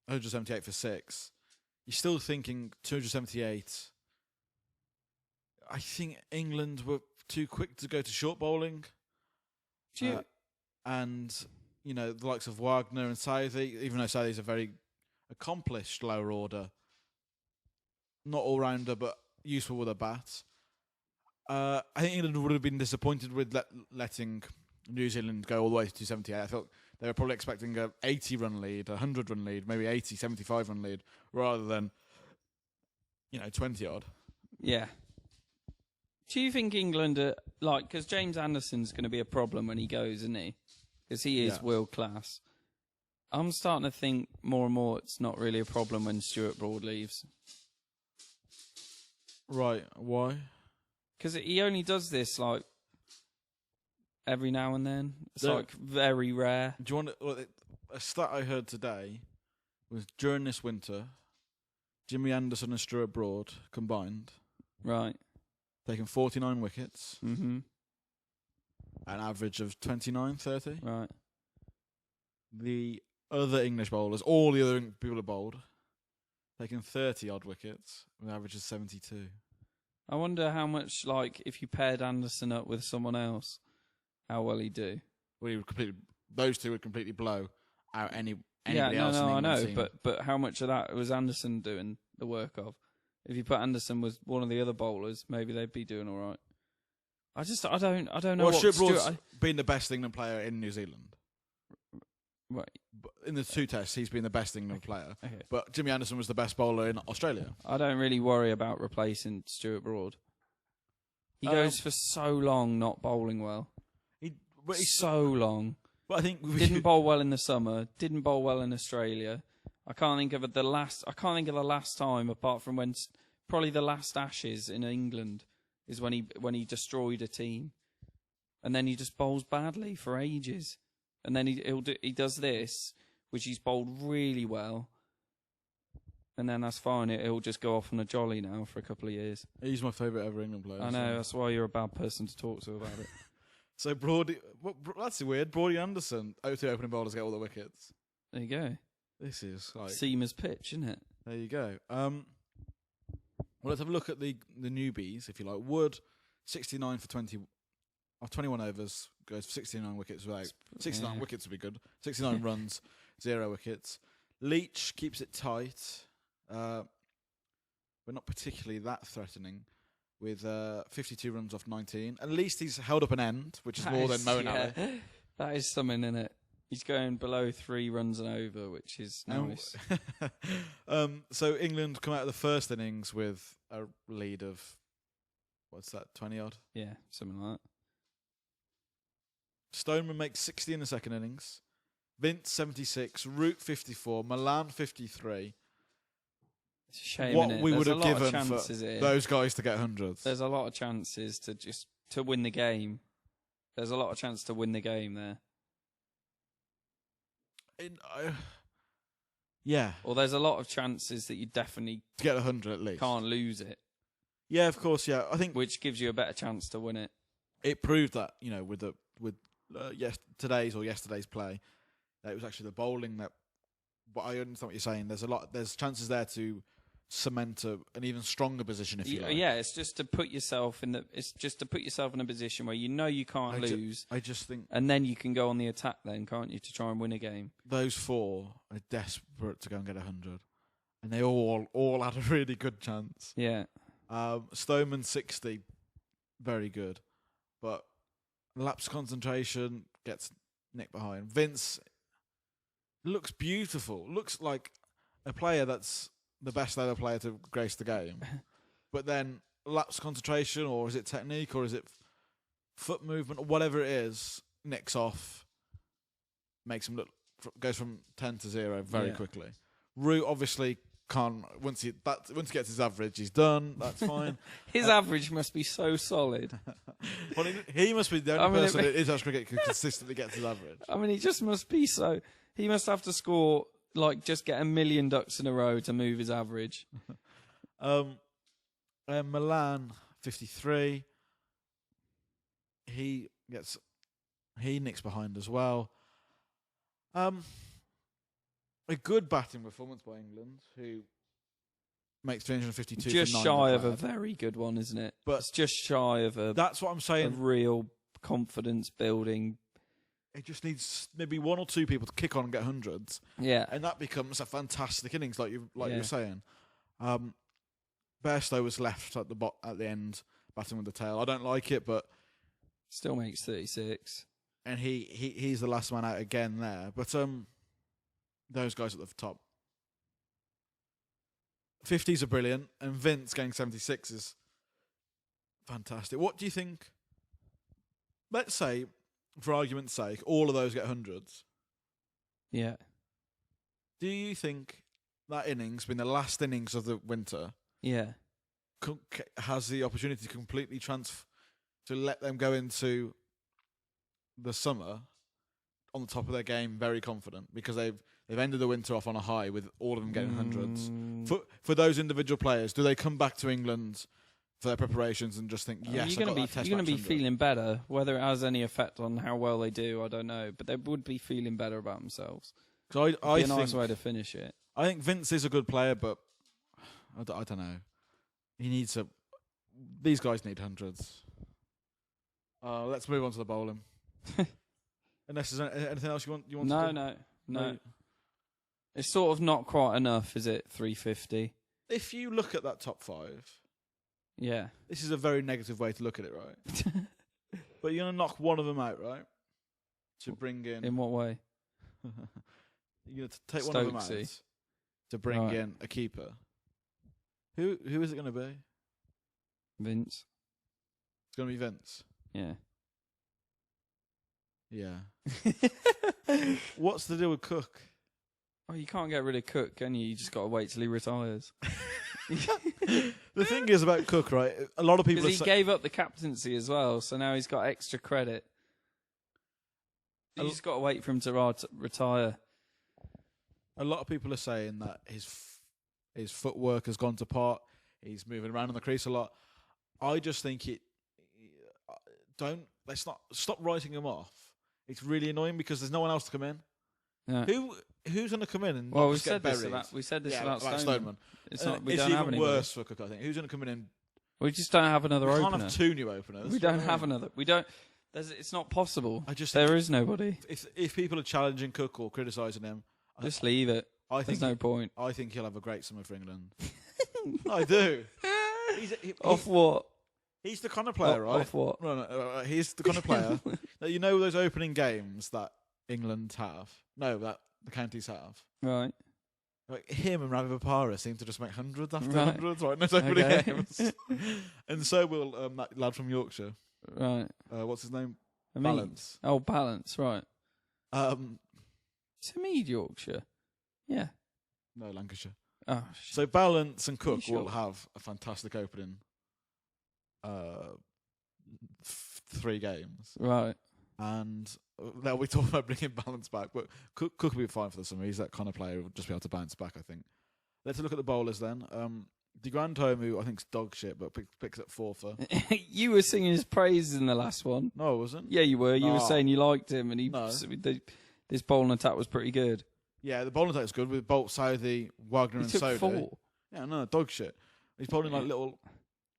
178 for 6, you're still thinking 278. I think England were too quick to go to short bowling. Do you, And, the likes of Wagner and Southey, even though Southey's a very accomplished lower order, not all-rounder, but useful with a bat. I think England would have been disappointed with letting New Zealand go all the way to 278. I thought they were probably expecting a 80-run lead, a 100-run lead, maybe 80, 75-run lead, rather than, 20-odd. yeah. Do you think England are, because James Anderson's going to be a problem when he goes, isn't he? Because he is world class. I'm starting to think more and more it's not really a problem when Stuart Broad leaves. Right, why? Because he only does this, every now and then. It's, Yeah. very rare. Do you want a stat I heard today was during this winter, Jimmy Anderson and Stuart Broad combined, Right. taking 49 wickets, Mm-hmm. an average of 29, 30. Right. The other English bowlers, all the other people who bowled, taking 30-odd wickets, with an average of 72. I wonder how much, if you paired Anderson up with someone else, how well he'd do. Well, those two would completely blow out anybody Yeah, else. no, I in the know, England team. but how much of that was Anderson doing the work of? If you put Anderson with one of the other bowlers, maybe they'd be doing all right. I don't know. Well, what Stuart Broad's Stuart, been the best England player in New Zealand. right. But in the 2 tests, he's been the best England player. Okay. But Jimmy Anderson was the best bowler in Australia. I don't really worry about replacing Stuart Broad. He goes for so long not bowling well. But So long. But I think Didn't bowl well in the summer. Didn't bowl well in Australia. I can't think of the last time, apart from when probably the last Ashes in England is when he destroyed a team, and then he just bowls badly for ages, and then he does this, which he's bowled really well, and then that's fine. He'll just go off on a jolly now for a couple of years. He's my favourite ever England player. I know, that's why you're a bad person to talk to about it. So Broady, that's weird. Broady Anderson, 2 opening bowlers get all the wickets. There you go. This is like Seamer's pitch, isn't it? There you go. Well, let's have a look at the newbies, if you like. Wood, 69 for 21 overs, goes for 69 wickets without 69 wickets would be good. 69 runs, 0 wickets. Leach keeps it tight, but not particularly that threatening, with 52 runs off 19. At least he's held up an end, which is more than Moeen Ali. That is something, isn't it? He's going below 3 runs and over, which is nice. So England come out of the first innings with a lead of, what's that, 20 odd? Yeah, something like that. Stoneman makes 60 in the second innings. Vince 76, Root 54, Milan 53. It's a shame, what innit? we would There's have a lot given of for chances here. those guys to get hundreds. There's a lot of chances to win the game. There's a lot of chance to win the game there. Yeah. Or there's a lot of chances that you definitely To get 100 at least. can't lose it, Yeah, of course, yeah. I think which gives you a better chance to win it. it proved that, with today's or yesterday's play, that it was actually the bowling that. But I understand what you're saying. There's chances there to cement an even stronger position if you like. Yeah, it's just to put yourself in a position where you can't lose, I just think and then you can go on the attack, then can't you, to try and win a game? those 4 are desperate to go and get 100, and they all had a really good chance. Yeah, Stoneman 60, very good, but lapse concentration gets nicked behind. Vince looks beautiful. Looks like a player that's the best ever player to grace the game. But then lapse concentration, or is it technique, or is it foot movement, or whatever it is, nicks off, makes him goes from 10 to 0 very quickly. Root obviously can't. Once he gets his average, he's done. That's fine. His average must be so solid. Well, he must be the only person in international cricket who consistently gets his average. I mean, he just must be so. He must have to score, just get 1,000,000 ducks in a row to move his average. Milan 53. He nicks behind as well. A good batting performance by England, who makes 352. Just for 9 shy of a bad. very good one, isn't it? But it's just shy of that's what I'm a saying. real confidence building. It just needs maybe 1 or 2 people to kick on and get hundreds. Yeah, And that becomes a fantastic innings, like you were saying. Bairstow was left at the end, batting with the tail. I don't like it, but still makes 36. And he's the last man out again there. But those guys at the top, 50s are brilliant, and Vince getting 76 is fantastic. What do you think? Let's say, for argument's sake, all of those get hundreds. Yeah. Do you think that innings, being the last innings of the winter, Yeah. has the opportunity to completely to let them go into the summer on the top of their game, very confident, because they've ended the winter off on a high with all of them getting hundreds. For those individual players, do they come back to England for their preparations and just think, yes, you're going to be feeling better. Whether it has any effect on how well they do, I don't know, but they would be feeling better about themselves. I It'd be a nice way to finish it. I think Vince is a good player, but I don't know. He needs a. These guys need hundreds. Let's move on to the bowling. Unless there's anything else you want. No. It's sort of not quite enough, is it? 350. If you look at that top 5, yeah, this is a very negative way to look at it, right? But you're gonna knock one of them out, right? To bring in. In what way? You're gonna take one of them out Stokesy. to bring in a keeper. Who is it gonna be? Vince. It's gonna be Vince. Yeah. Yeah. What's the deal with Cook? Oh, you can't get rid of Cook, can you? You just got to wait till he retires. The thing is about Cook, right? A lot of people Because he gave up the captaincy as well, so now he's got extra credit. You just got to wait for him to retire. A lot of people are saying that his footwork has gone to pot. He's moving around on the crease a lot. I just think let's not stop writing him off. It's really annoying because there's no one else to come in. Yeah. Who's going to come in and well, not we just said get this buried? about about Stoneman. It's not. We it's don't have even anybody. worse for Cook, I think. Who's going to come in and We just don't have another we opener. can't have two new openers. We don't have another. We don't. It's not possible. I just there think is nobody. If people are challenging Cook or criticising him, Just leave it. I think There's no point. I think he'll have a great summer for England. I do. Off what? He's the kind of player, right? Off what? No, he's the kind of player that those opening games that England have. No, that the counties have. Right. Like him and Ravi Vapara seem to just make hundreds after Right. hundreds, right? No opening Okay. games. And so will that lad from Yorkshire. Right. What's his name? Hamid. Balance. Oh, Balance. Right. No, It's Hamid, Yorkshire. Yeah. Lancashire. Oh. So Balance and Cook Sure. will have a fantastic opening. 3 games. Right. And now we talk about bringing Balance back, but Cook will be fine for the summer. He's that kind of player who will just be able to bounce back, I think. Let's look at the bowlers then. De Grandhomme, who I think's dog shit, but picks up 4 for. You were singing his praises in the last one. No, I wasn't. Yeah, you were. You were Oh. saying you liked him, and No. this bowling attack was pretty good. Yeah, the bowling attack is good with Bolt, Southey, Wagner, He and took Sodhi. 4. Yeah, no, dog shit. He's bowling like little.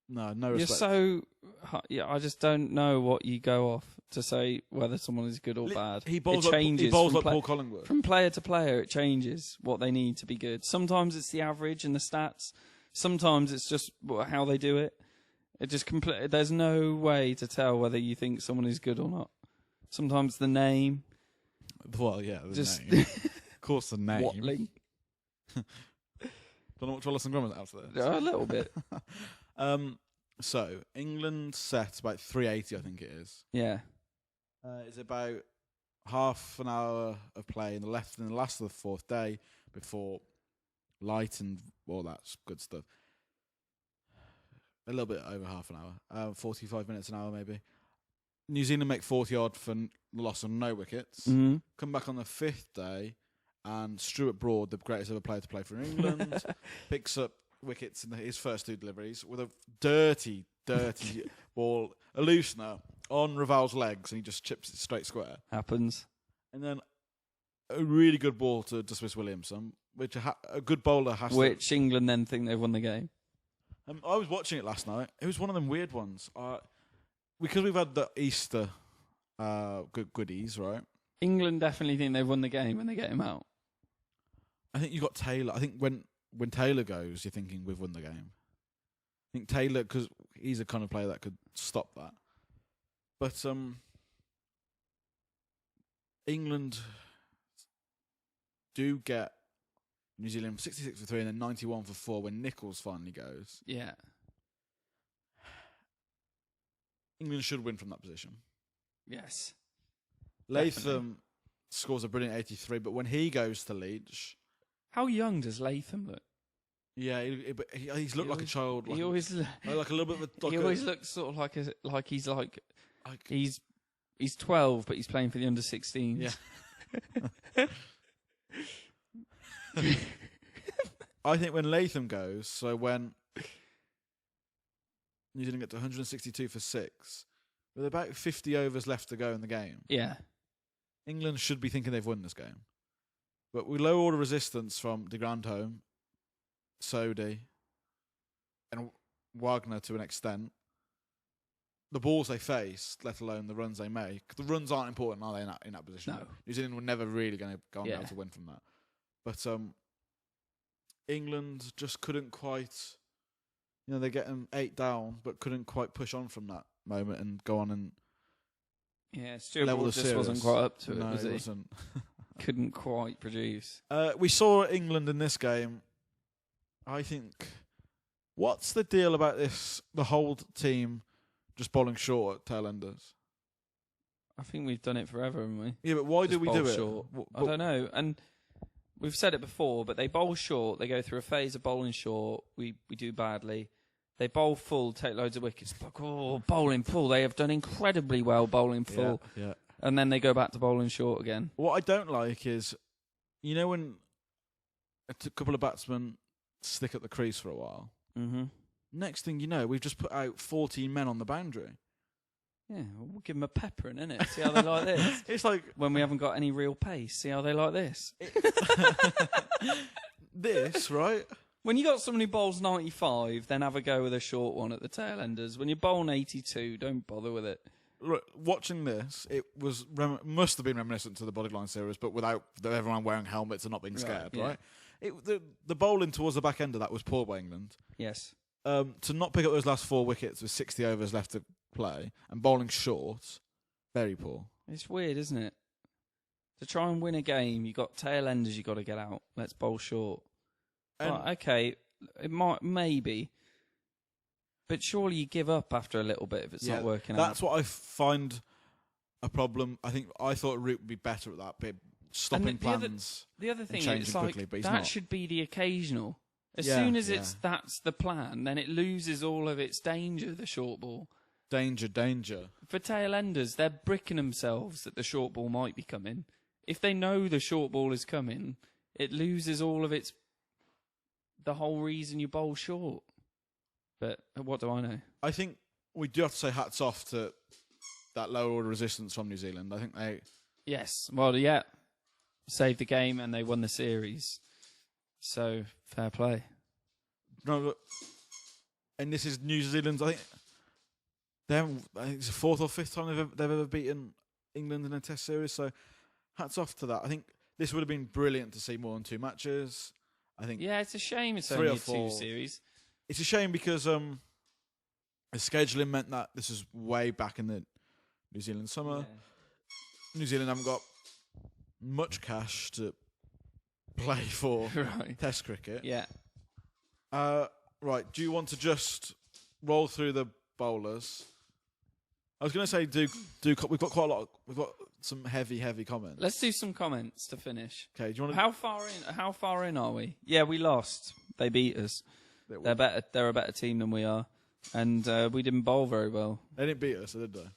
No You're respect. so. Yeah, I just don't know what you go off to say whether someone is good or bad. He bowls it like, changes he bowls from like Paul Collingwood. From player to player, it changes what they need to be good. Sometimes it's the average and the stats. Sometimes it's just how they do it. It just there's no way to tell whether you think someone is good or not. Sometimes the name. Well, yeah, the Just name. Of course, the name. Watling. Don't know what Wallace and Gromit after this. A little bit. So England set about 380, I think it is. Yeah. It's about half an hour of play in the last of the 4th day before light and all that good stuff. A little bit over half an hour, 45 minutes an hour maybe. New Zealand make 40 odd for the loss of no wickets. Mm-hmm. Come back on the 5th day, and Stuart Broad, the greatest ever player to play for England, picks up wickets in his first 2 deliveries with a dirty ball, a loosener on Raval's legs, and he just chips it straight square. Happens. And then a really good ball to Smith Williamson, which a good bowler has Which England then think they've won the game. I was watching it last night. It was one of them weird ones. Because we've had the Easter goodies, right? England definitely think they've won the game when they get him out. I think you got Taylor. I think when Taylor goes, you're thinking we've won the game. I think Taylor, because he's the kind of player that could stop that. But England do get New Zealand 66 for 3 and then 91 for 4 when Nichols finally goes. Yeah. England should win from that position. Yes. Latham scores a brilliant 83, but when he goes to Leach... How young does Latham look? Yeah, he's looked like a child. He always like a little bit of a... he always looks sort of like he's 12, but he's playing for the under-16s. Yeah. I think when Latham goes, so when New Zealand get to 162 for 6, with about 50 overs left to go in the game, Yeah. England should be thinking they've won this game. But with low order resistance from de Grandhomme, Sodhi, and Wagner to an extent, the balls they face, let alone the runs they make, the runs aren't important, are they, in that position? No. New Zealand were never really going to go on able to win from that. But England just couldn't quite, they get them 8 down, but couldn't quite push on from that moment and go on and Yeah, Stuart level Broad the just series. wasn't quite up to it, No, was he he? wasn't. Couldn't quite produce. We saw England in this game. I think, what's the deal about this? The whole team just bowling short at tail enders. I think we've done it forever, haven't we? Yeah, but why do Just we bowl do it? short. I don't know. And we've said it before, but they bowl short. They go through a phase of bowling short. We do badly. They bowl full, take loads of wickets. Like, bowling full. They have done incredibly well bowling full. Yeah. And then they go back to bowling short again. What I don't like is, you know, when a couple of batsmen stick at the crease for a while. Mm-hmm. Next thing you know, we've just put out 14 men on the boundary. Yeah, we'll give them a peppering, innit? See how they like this. It's like when we haven't got any real pace. See how they like this. this, right? When you got someone who bowls 95, then have a go with a short one at the tail enders. When you're bowling 82, don't bother with it. Look, watching this, it was must have been reminiscent to the Bodyline series, but without everyone wearing helmets and not being scared, right? The bowling towards the back end of that was poor by England. Yes. To not pick up those last 4 wickets with 60 overs left to play and bowling short, very poor. It's weird, isn't it? To try and win a game, you got tail enders you got to get out. Let's bowl short. Well, okay, it might, maybe. But surely you give up after a little bit if it's not working out. That's what I find a problem. I thought Root would be better at that, but stopping plans. The other thing changing is, like, quickly, but he's that not. should be the occasional. As soon as that's the plan, then it loses all of its danger, the short ball. Danger. For tail enders, they're bricking themselves that the short ball might be coming. If they know the short ball is coming, it loses all of its... the whole reason you bowl short. But what do I know? I think we do have to say hats off to that lower order resistance from New Zealand. I think they... Yes. Well, yeah. Saved the game and they won the series. So, fair play. No, look, and this is New Zealand's... I think it's the 4th or 5th time they've ever beaten England in a test series. So, hats off to that. I think this would have been brilliant to see more than 2 matches. I think... Yeah, it's a shame it's 3 only or a 4 series. It's a shame because the scheduling meant that this is way back in the New Zealand summer. Yeah. New Zealand haven't got much cash to play for Test cricket. Yeah. Right. Do you want to just roll through the bowlers? I was going to say, we've got quite a lot. We've got some heavy comments. Let's do some comments to finish. Okay. Do you want to? How far in are we? Yeah, we lost. They beat us. They're better. They're a better team than we are, and we didn't bowl very well. They didn't beat us, did they?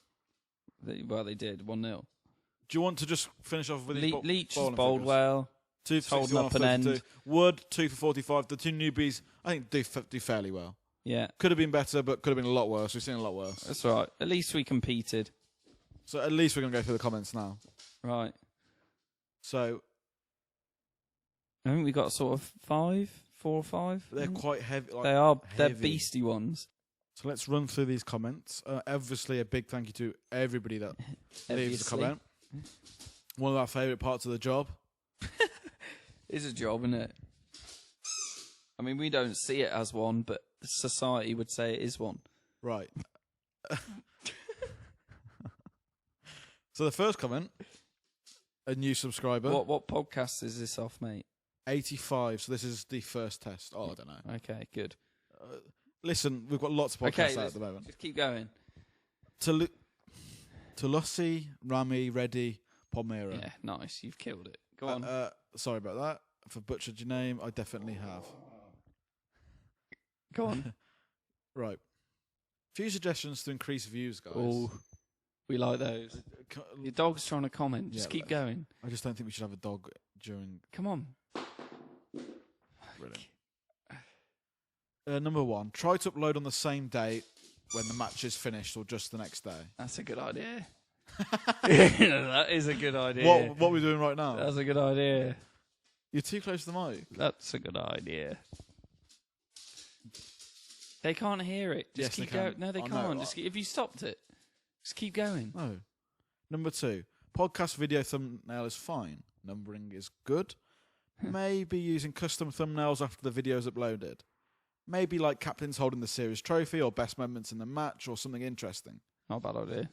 They did 1-0. Do you want to just finish off with Leach has figures? bowled well. 2 for holding 61 up an end. 32. Wood 2 for 45. The 2 newbies, I think, do fairly well. Yeah, Could have been better, but could have been a lot worse. We've seen a lot worse. that's right. At least we competed. So at least we're going to go through the comments now. Right. So I think we got sort of 4 or 5. they're quite heavy. They are. They're heavy. beastie ones. So let's run through these comments. Obviously, a big thank you to everybody that leaves a comment. One of our favourite parts of the job. It's a job, isn't it? I mean, we don't see it as one, but society would say it is one. Right. So the first comment, a new subscriber. What podcast is this off, mate? 85. So this is the first test. Oh, I don't know. Okay, good. Listen, we've got lots of podcasts out at the moment. Just keep going. Tulasi, Rami, Reddy, Palmyra. Yeah, nice. You've killed it. Go on. Sorry about that. If I butchered your name, I definitely have. Go on. Right. Few suggestions to increase views, guys. Oh, we like those. Your dog's trying to comment. Just keep going. I just don't think we should have a dog during... Come on. Brilliant. Number 1, try to upload on the same day when the match is finished or just the next day. That's a good idea. That is a good idea. What are we doing right now? That's a good idea. You're too close to the mic. That's a good idea. They can't hear it. Just keep going. No, they can't. If you stopped it, just keep going. No. Number 2, podcast video thumbnail is fine. Numbering is good. Maybe using custom thumbnails after the video is uploaded. Maybe like captains holding the series trophy or best moments in the match or something interesting. Not a bad idea.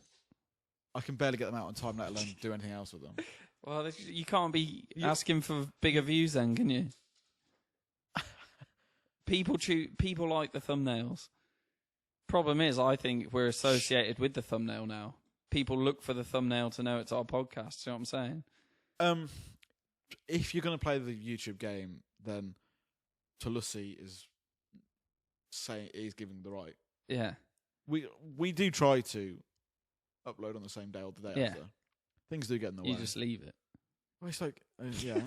I can barely get them out on time, let alone do anything else with them. Well, you can't be asking for bigger views then, can you? People like the thumbnails. Problem is, I think we're associated with the thumbnail now. people look for the thumbnail to know it's our podcast. You know what I'm saying? If you're going to play the YouTube game, then Tulsi is saying he's giving the right. Yeah. We do try to upload on the same day or the day Yeah. after. Things do get in the way. You just leave it. Well, it's like, yeah.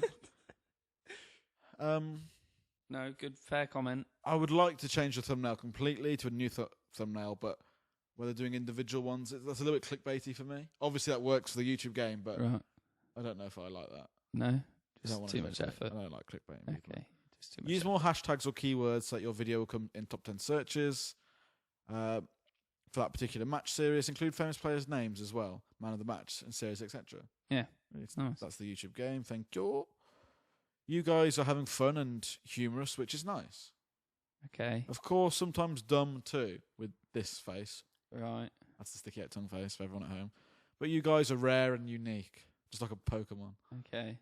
No, good, fair comment. I would like to change the thumbnail completely to a new thumbnail, but where they're doing individual ones, that's a little bit clickbaity for me. Obviously, that works for the YouTube game, but Right. I don't know if I like that. No, I don't just wanna too go much for it. effort. I don't like clickbait. People. Okay, just too much. Use more hashtags or keywords so that your video will come in top 10 searches. For that particular match series, include famous players' names as well, man of the match and series, etc. Yeah, nice. That's the YouTube game. Thank you. You guys are having fun and humorous, which is nice. Okay, Of course, sometimes dumb too, with this face. right. That's the sticky out tongue face for everyone at home. But you guys are rare and unique, just like a Pokemon. Okay,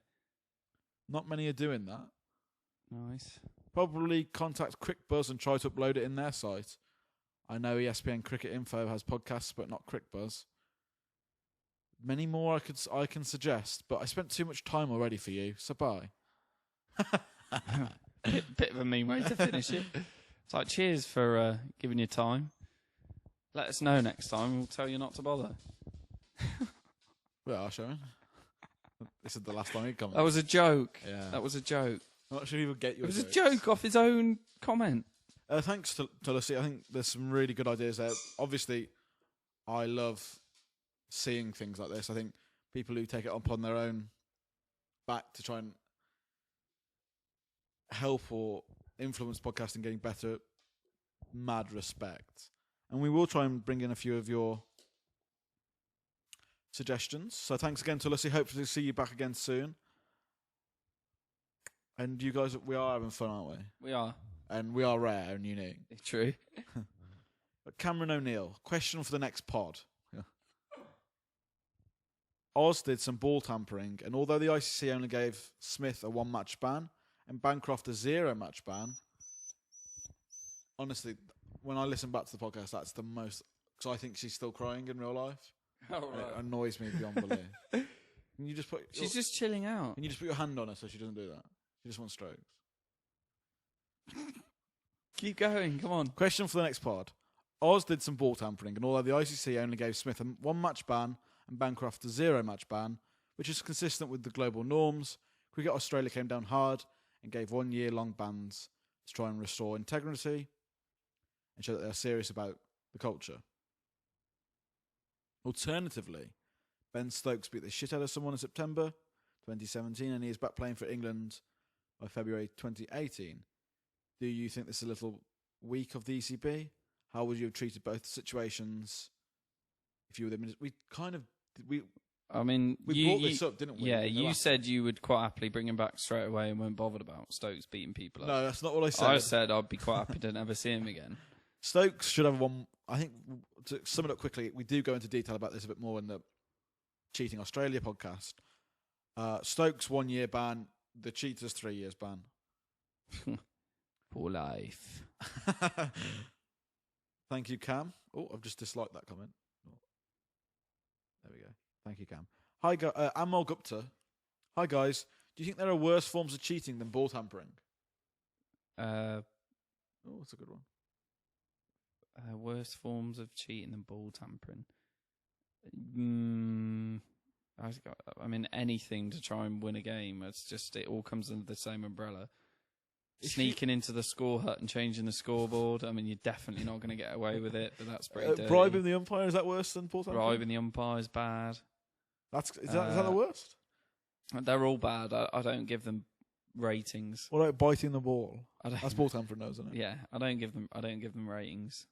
Not many are doing that. nice. Probably contact CrickBuzz and try to upload it in their site. I know ESPN Cricket Info has podcasts, but not CrickBuzz. Many more I can suggest, but I spent too much time already for you, so bye. Bit of a mean way to finish it. It's like, cheers for giving your time. Let us know next time. We'll tell you not to bother. Well, Sharon. This is the last time you come. That was a joke. Yeah. That was a joke. I'm not sure you would get your It was jokes. a joke off his own comment. Thanks to Lucy. I think there's some really good ideas there. Obviously, I love seeing things like this. I think people who take it upon their own back to try and help or influence podcasting getting better, mad respect. And we will try and bring in a few of your suggestions. So thanks again to Lucy. Hopefully see you back again soon. And you guys, we are having fun, aren't we? We are. And we are rare and unique. True. Cameron O'Neill, question for the next pod. Oz did some ball tampering, and although the ICC only gave Smith a 1-match ban and Bancroft a 0-match ban, honestly, when I listen back to the podcast, that's the most... Because I think she's still crying in real life. Oh, It annoys me beyond belief. Can you just put... She's just chilling out. Can you just put your hand on her so she doesn't do that? She just wants strokes. Keep going. Come on. Question for the next pod. Oz did some ball tampering, and although the ICC only gave Smith a 1-match ban and Bancroft a 0-match ban, which is consistent with the global norms, Cricket Australia came down hard and gave 1-year-long bans to try and restore integrity and show that they're serious about the culture. Alternatively, Ben Stokes beat the shit out of someone in September 2017 and he is back playing for England by February 2018. Do you think this is a little weak of the ECB? How would you have treated both situations if you were the we I mean, brought this up, didn't we? Yeah, you said you would quite happily bring him back straight away and weren't bothered about Stokes beating people up. No, that's not what I said. I said I'd be quite happy to never see him again. Stokes should have one. I think, to sum it up quickly, we do go into detail about this a bit more in the Cheating Australia podcast. Stokes 1-year ban, the cheaters 3 years ban. Poor life. Thank you, Cam. Oh, I've just disliked that comment. Oh. There we go. Thank you, Cam. Hi, Amol Gupta. Hi, guys. Do you think there are worse forms of cheating than ball tampering? Oh, that's a good one. Worse forms of cheating than ball tampering. I mean, anything to try and win a game. It's just, it all comes under the same umbrella. Sneaking into the score hut and changing the scoreboard. I mean, you're definitely not going to get away with it, but that's pretty dirty. Bribing the umpire, is that worse than ball tampering? Bribing the umpire is bad. Is that the worst? They're all bad. I don't give them ratings. What about biting the ball? That's ball tampering, though, isn't it? Yeah, I don't give them ratings.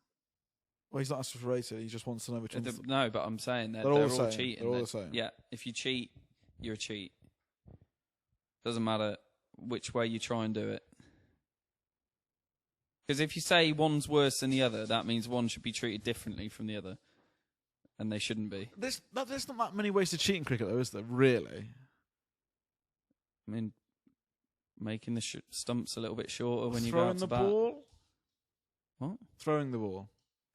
Well, he's not asking for rating. He just wants to know which ones. No, but I'm saying they're all all cheating. They're all the same. Yeah, if you cheat, you're a cheat. Doesn't matter which way you try and do it. Because if you say one's worse than the other, that means one should be treated differently from the other. And they shouldn't be. There's not that many ways to cheat in cricket, though, is there? Really? I mean, making the stumps a little bit shorter when you go out to bat. Throwing the ball? What? Throwing the ball.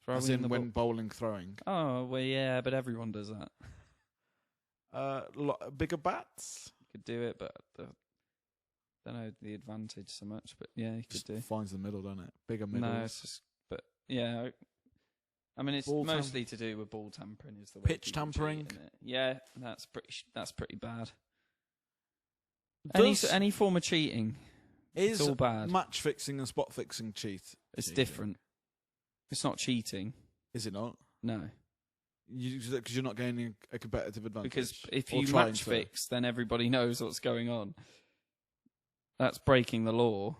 Throwing As in the when bowling, throwing. Oh, well, yeah, but everyone does that. Bigger bats? You could do it, but I don't know the advantage so much. But yeah, you could Just do. finds the middle, doesn't it? Bigger middles. No, it's just, but yeah. I mean, it's Ball mostly to do with ball tampering. Is the way Pitch people cheat, tampering? isn't it? Yeah, that's pretty bad. Does- Any form of cheating, Is it's all bad. match fixing and spot fixing It's cheating? different. It's not cheating. Is it not? No, Because you're not gaining a competitive advantage. because if Or you trying match to. fix, then everybody knows what's going on. That's breaking the law,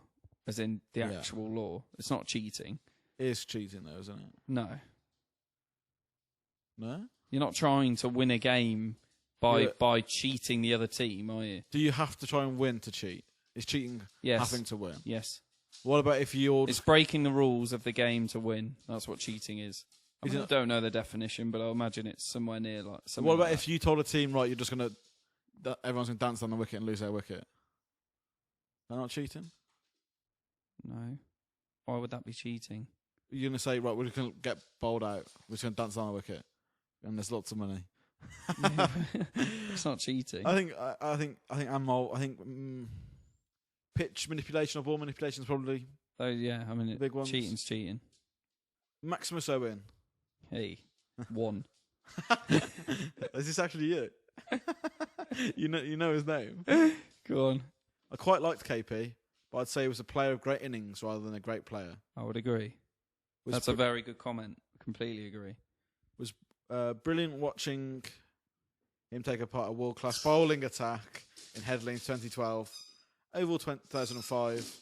as in the Yeah. actual law. It's not cheating. It is cheating though, isn't it? No, No? you're not trying to win a game Yeah. by cheating the other team, are you? Do you have to try and win to cheat? Is cheating Yes. having to win? Yes. What about if you're... It's breaking the rules of the game to win. That's what cheating is. I Is mean, it- I don't know the definition, but I imagine it's somewhere near like. What about if you told a team, right, you're just going to... Everyone's going to dance down the wicket and lose their wicket? They're not cheating? No. Why would that be cheating? You're going to say, right, we're going to get bowled out. We're just going to dance down the wicket. And there's lots of money. It's not cheating. I think pitch manipulation or ball manipulation is probably Oh yeah, I mean, big ones. cheating's cheating. Maximus Owen. Hey, one. Is this actually you? you know his name. Go on. I quite liked KP, but I'd say he was a player of great innings rather than a great player. I would agree. Was That's a very good comment. Completely agree. brilliant watching him take apart a world-class bowling attack in Headley in 2012, Oval 2005,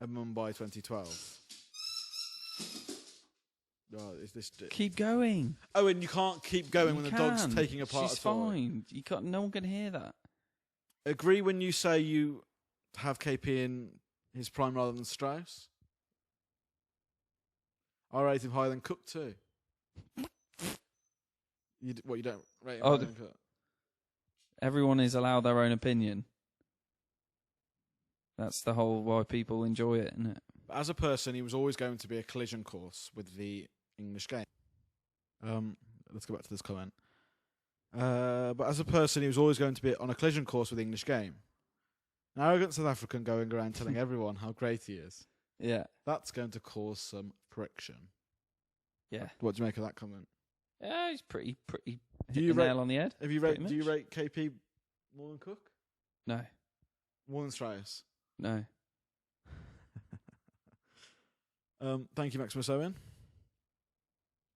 and Mumbai 2012. Oh, is this? Keep going. Oh, and you can't keep going when You the dog's can. taking apart She's a toy. fine. You can't. No one can hear that. Agree when you say you have KP in his prime rather than Strauss? I rate him higher than Cook too. You don't rate him Oh, higher than Cook? Everyone is allowed their own opinion. That's the whole why people enjoy it, isn't it? But as a person, he was always going to be a collision course with the English game. Let's go back to this comment. But as a person, he was always going to be on a collision course with the English game. An arrogant South African going around telling everyone how great he is. Yeah. That's going to cause some friction. Yeah. What do you make of that comment? Yeah, he's pretty Do hit you the rate- nail on the head. Do you Pretty rate KP more than Cook? No. More than Strauss? No. Thank you, Maximus Owen.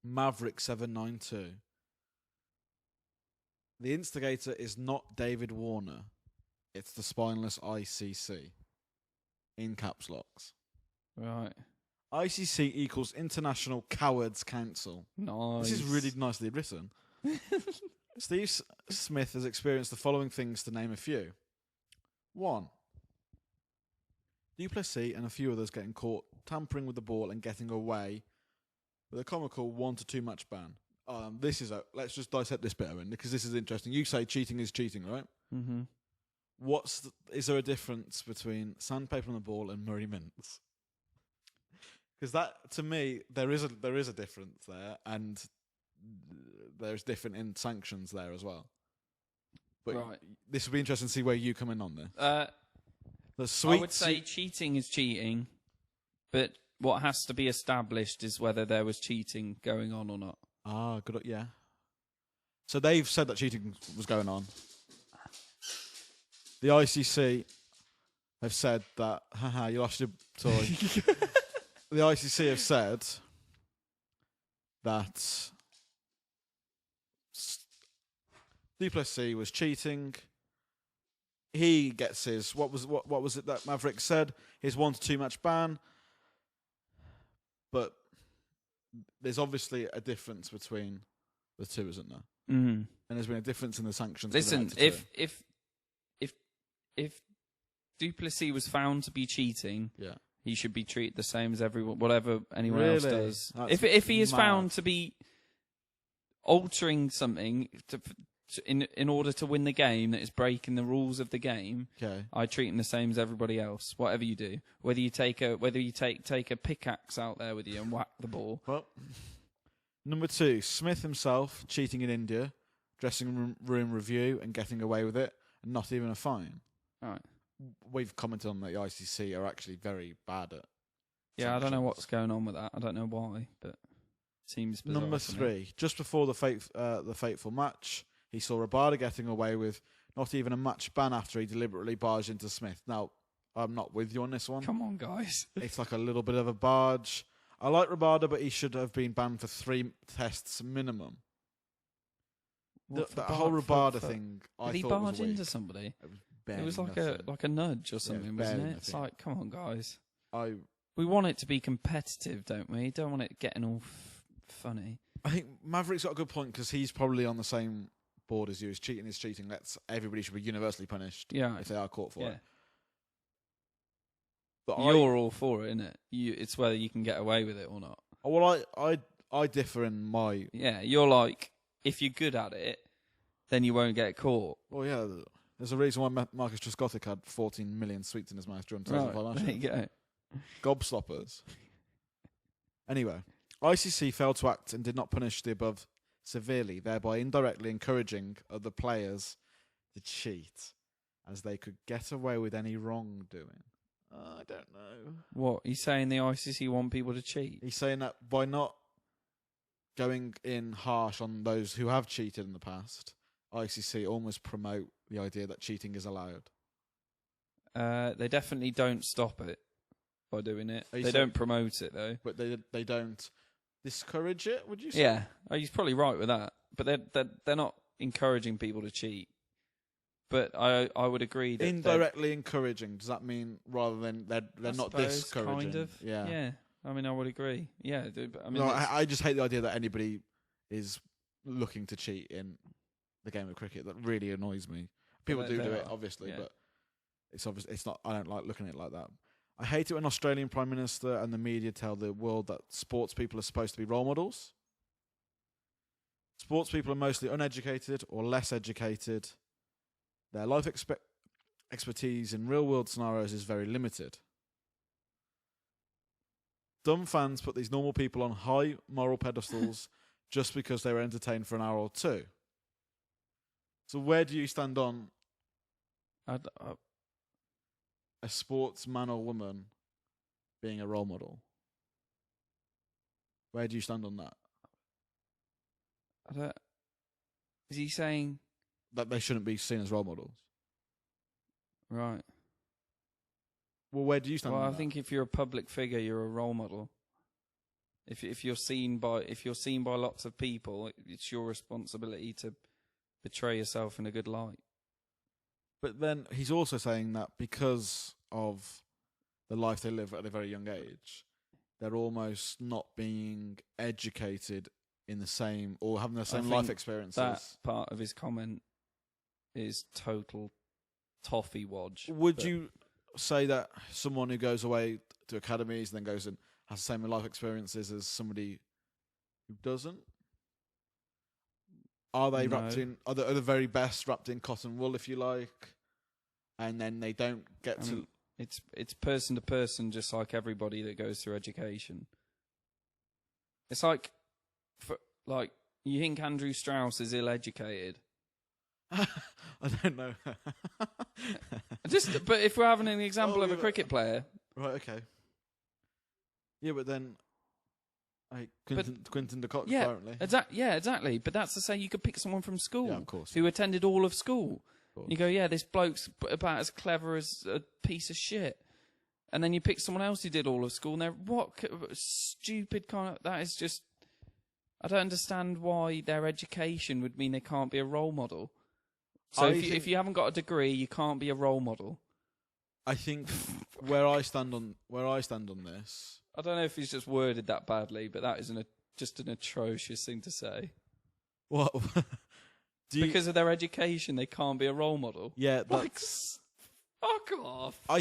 Maverick792. The instigator is not David Warner. It's the spineless ICC. In caps locks. Right. ICC equals International Cowards Council. Nice. This is really nicely written. Steve Smith has experienced the following things, to name a few. 1. Du Plessis and a few others getting caught tampering with the ball and getting away with a comical 1 to 2 match ban. Let's just dissect this bit, Owen, because this is interesting. You say cheating is cheating, right? Mm-hmm. Is there a difference between sandpaper on the ball and Murray mints? Because that, to me, there is a difference there, and there's different in sanctions there as well. But Right. this would be interesting to see where you come in on this. The I sweet. would say cheating is cheating, but what has to be established is whether there was cheating going on or not. Good. Yeah. So they've said that cheating was going on. The ICC have said that, haha, you lost your toy. The ICC have said that Du Plessis was cheating. He gets his what was it that Maverick said? His 1 to 2 match ban. But there's obviously a difference between the two, isn't there? Mm. And there's been a difference in the sanctions. Listen, for the next two. if Du Plessis was found to be cheating, Yeah. he should be treated the same as everyone, whatever anyone else Really? does. That's If he is mad. found to be altering something in order to win the game that is breaking the rules of the game, Okay. I treat him the same as everybody else. Whatever you do, whether you take a pickaxe out there with you and whack the ball. Well, number 2, Smith himself cheating in India, dressing room review and getting away with it, and not even a fine. All right. We've commented on that the ICC are actually very bad at. Yeah, I don't know sanctions. what's going on with that. I don't know why, but it seems bizarre Number to me. 3, just before the fateful match, he saw Rabada getting away with not even a match ban after he deliberately barged into Smith. Now, I'm not with you on this one. Come on, guys. It's like a little bit of a barge. I like Rabada, but he should have been banned for 3 tests minimum. What, The for whole bar- Rabada for- thing, I Did he thought barge was weak. into somebody? Barely It was like nothing. a nudge or something, wasn't barely it? It's nothing. like, come on, guys. I We want it to be competitive, don't we? Don't want it getting all funny. think Maverick's got a good point because he's probably on the same board as you. Is cheating is cheating. Everybody should be universally punished Yeah, if they are caught for yeah. it. But You're all for it, innit? It's whether you can get away with it or not. I differ in my. Yeah, you're like, if you're good at it, then you won't get caught. Well, yeah. There's a reason why Marcus Trescothick had 14 million sweets in his mouth during 2005 Right, last there you year. go. Gobstoppers. Anyway, ICC failed to act and did not punish the above severely, thereby indirectly encouraging other players to cheat, as they could get away with any wrongdoing. I don't know. What? He's saying the ICC want people to cheat? He's saying that by not going in harsh on those who have cheated in the past, ICC almost promote the idea that cheating is allowed. They definitely don't stop it by doing it. Are you They saying- don't promote it, though. But they don't discourage it, would you say? Yeah, he's probably right with that. But they're not encouraging people to cheat. But I would agree that Indirectly encouraging. Does that mean rather than they're I not suppose, discouraging? kind of. Yeah. I mean, I would agree. Yeah, but I mean, No, it's- I just hate the idea that anybody is looking to cheat in the game of cricket. That really annoys me. People But do they it, are, obviously, yeah. but it's obvious. It's not. I don't like looking at it like that. I hate it when Australian Prime Minister and the media tell the world that sports people are supposed to be role models. Sports people are mostly uneducated or less educated. Their life expertise in real-world scenarios is very limited. Dumb fans put these normal people on high moral pedestals just because they were entertained for an hour or two. So where do you stand on I a sportsman or woman being a role model? Where do you stand on that? don't. Is he saying That they shouldn't be seen as role models? right? Well, where do you stand Well, on I that? think if you're a public figure, you're a role model. If you're seen by lots of people, it's your responsibility to portray yourself in a good light. But then he's also saying that because of the life they live at a very young age, they're almost not being educated in the same or having the same life think experiences. That part of his comment is total toffee wodge. Would but you say that someone who goes away to academies and then goes and has the same life experiences as somebody who doesn't? Are they No. wrapped in? Are the very best wrapped in cotton wool, if you like, and then they don't get I to? mean, it's person to person, just like everybody that goes through education. It's like, you think Andrew Strauss is ill-educated? I don't know. But if we're having an example Oh, of a yeah, cricket player, Right. Okay. Yeah, but then, Quinton de Kock yeah, apparently. exactly. But that's to say, you could pick someone from school Yeah, of course. who attended all of school. Of course. You go, yeah, this bloke's about as clever as a piece of shit. And then you pick someone else who did all of school, and they're stupid kind of. That is just. I don't understand why their education would mean they can't be a role model. So if you haven't got a degree, you can't be a role model. I think where I stand on this. I don't know if he's just worded that badly, but that is just an atrocious thing to say. What? Because of their education, they can't be a role model. Yeah, Like, that's. fuck off. I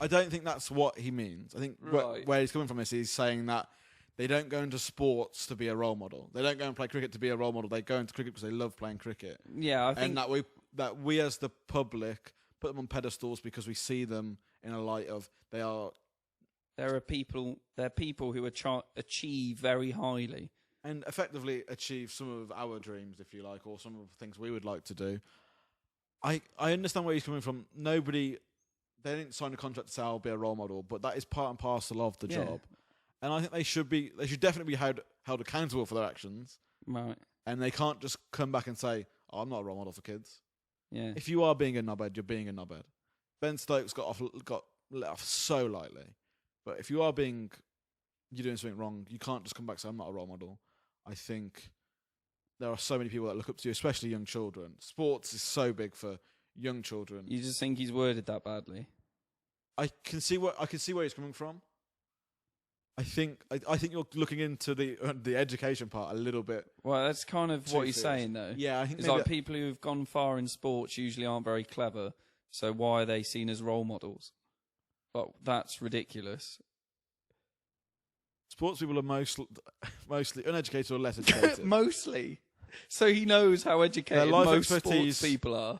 don't think that's what he means. I think Right. where he's coming from is he's saying that they don't go into sports to be a role model. They don't go and play cricket to be a role model. They go into cricket because they love playing cricket. Yeah, I think And that we as the public put them on pedestals because we see them in a light of they're people who achieve very highly. and effectively achieve some of our dreams, if you like, or some of the things we would like to do. I understand where he's coming from. They didn't sign a contract to say I'll be a role model, but that is part and parcel of the job. And I think they should definitely be held accountable for their actions. Right. And they can't just come back and say, oh, I'm not a role model for kids. Yeah. If you are being a knobhead, you're being a knobhead. Ben Stokes got let off so lightly. But if you're doing something wrong, you can't just come back and say, I'm not a role model. I think there are so many people that look up to you, especially young children. Sports is so big for young children. You just think he's worded that badly? I can see where he's coming from. I think you're looking into the education part a little bit. Well, that's kind of what he's serious. saying, though. Yeah, I think it's like people who've gone far in sports usually aren't very clever. So why are they seen as role models? But that's ridiculous. Sports people are mostly uneducated or less educated. Mostly. So he knows how educated most sports people are.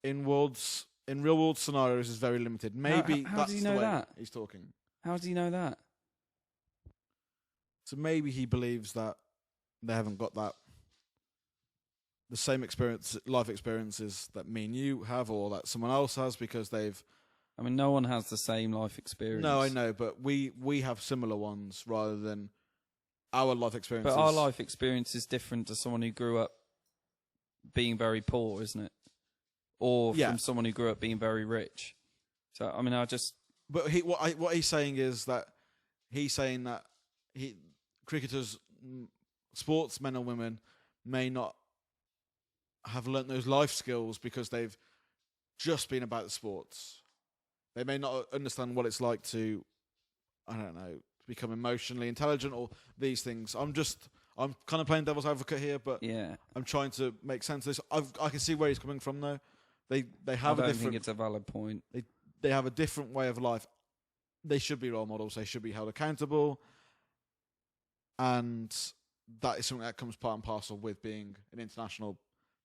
In real world scenarios is very limited. Maybe how that's does he the know way that? he's talking. How does he know that? So maybe he believes that they haven't got the same life experiences that me and you have, or that someone else has, because they've. I mean, no one has the same life experience. No, I know, but we have similar ones rather than our life experiences. But our life experience is different to someone who grew up being very poor, isn't it? Or from someone who grew up being very rich. So, I mean, But what he's saying is that cricketers, sports men and women, may not have learnt those life skills because they've just been about the sports. They may not understand what it's like to, I don't know, become emotionally intelligent or these things. I'm kind of playing devil's advocate here, but yeah, I'm trying to make sense of this. I can see where he's coming from, though. They have I don't think it's a valid point. They have a different way of life. They should be role models. They should be held accountable. And that is something that comes part and parcel with being an international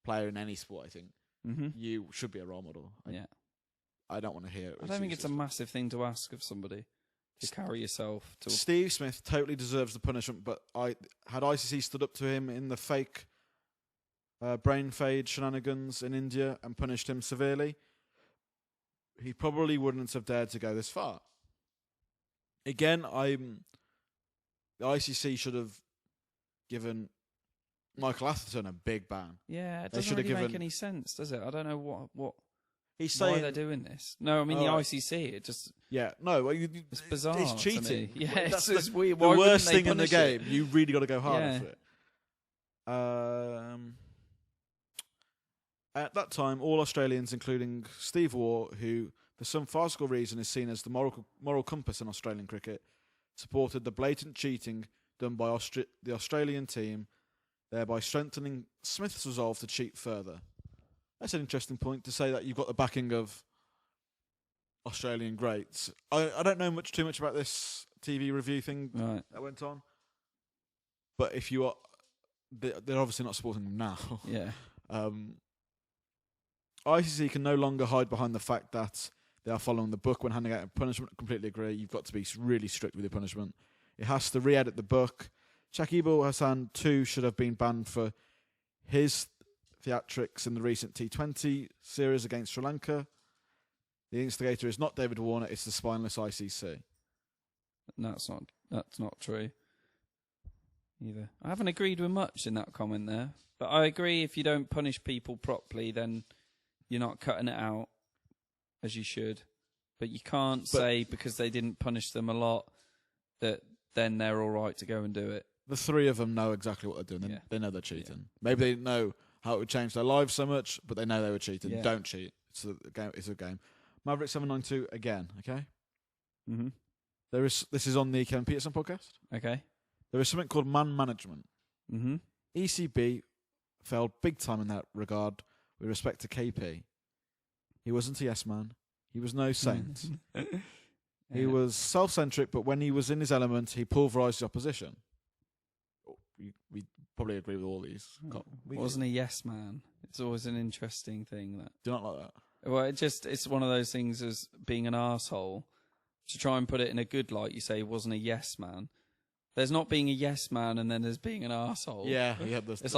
player in any sport, I think. Mm-hmm. You should be a role model. I don't want to hear it. I don't think it's a massive thing to ask of somebody to carry yourself to. Steve Smith totally deserves the punishment, but had ICC stood up to him in the fake brain fade shenanigans in India and punished him severely, he probably wouldn't have dared to go this far. Again, the ICC should have given Michael Atherton a big ban. Yeah, it doesn't really make any sense, does it? I don't know what he's why saying. they're doing this. No, I mean the ICC. It just it's bizarre. It's cheating. To me. Yeah, that's it's the, weird. The Why worst they thing in the game. You really got to go harder for it. At that time, all Australians, including Steve Waugh, who for some farcical reason is seen as the moral compass in Australian cricket, supported the blatant cheating done by the Australian team, thereby strengthening Smith's resolve to cheat further. That's an interesting point, to say that you've got the backing of Australian greats. I don't know too much about this TV review thing that went on, but if you are, they're obviously not supporting them now. Yeah. ICC can no longer hide behind the fact that they are following the book when handing out a punishment. I completely agree. You've got to be really strict with your punishment. It has to re-edit the book. Shakib Al Hasan too should have been banned for his theatrics in the recent T20 series against Sri Lanka. The instigator is not David Warner; it's the spineless ICC. That's not true either. I haven't agreed with much in that comment there, but I agree if you don't punish people properly, then you're not cutting it out as you should. But you can't say because they didn't punish them a lot that then they're all right to go and do it. The three of them know exactly what they're doing. They know they're cheating. Yeah. Maybe they didn't know how it would change their lives so much, but they know they were cheating. Yeah. Don't cheat. It's a game. Maverick 792 again. Okay. Mm-hmm. This is on the Kevin Peterson podcast. Okay. There is something called man management. Mm-hmm. ECB failed big time in that regard with respect to KP. He wasn't a yes man. He was no saint. He was self-centric, but when he was in his element, he pulverised the opposition. We probably agree with all these. Wasn't a yes man. It's always an interesting thing. That Do not like that. Well, it's one of those things as being an arsehole. To try and put it in a good light, you say he wasn't a yes man. There's not being a yes man, and then there's being an arsehole. Yeah. He There's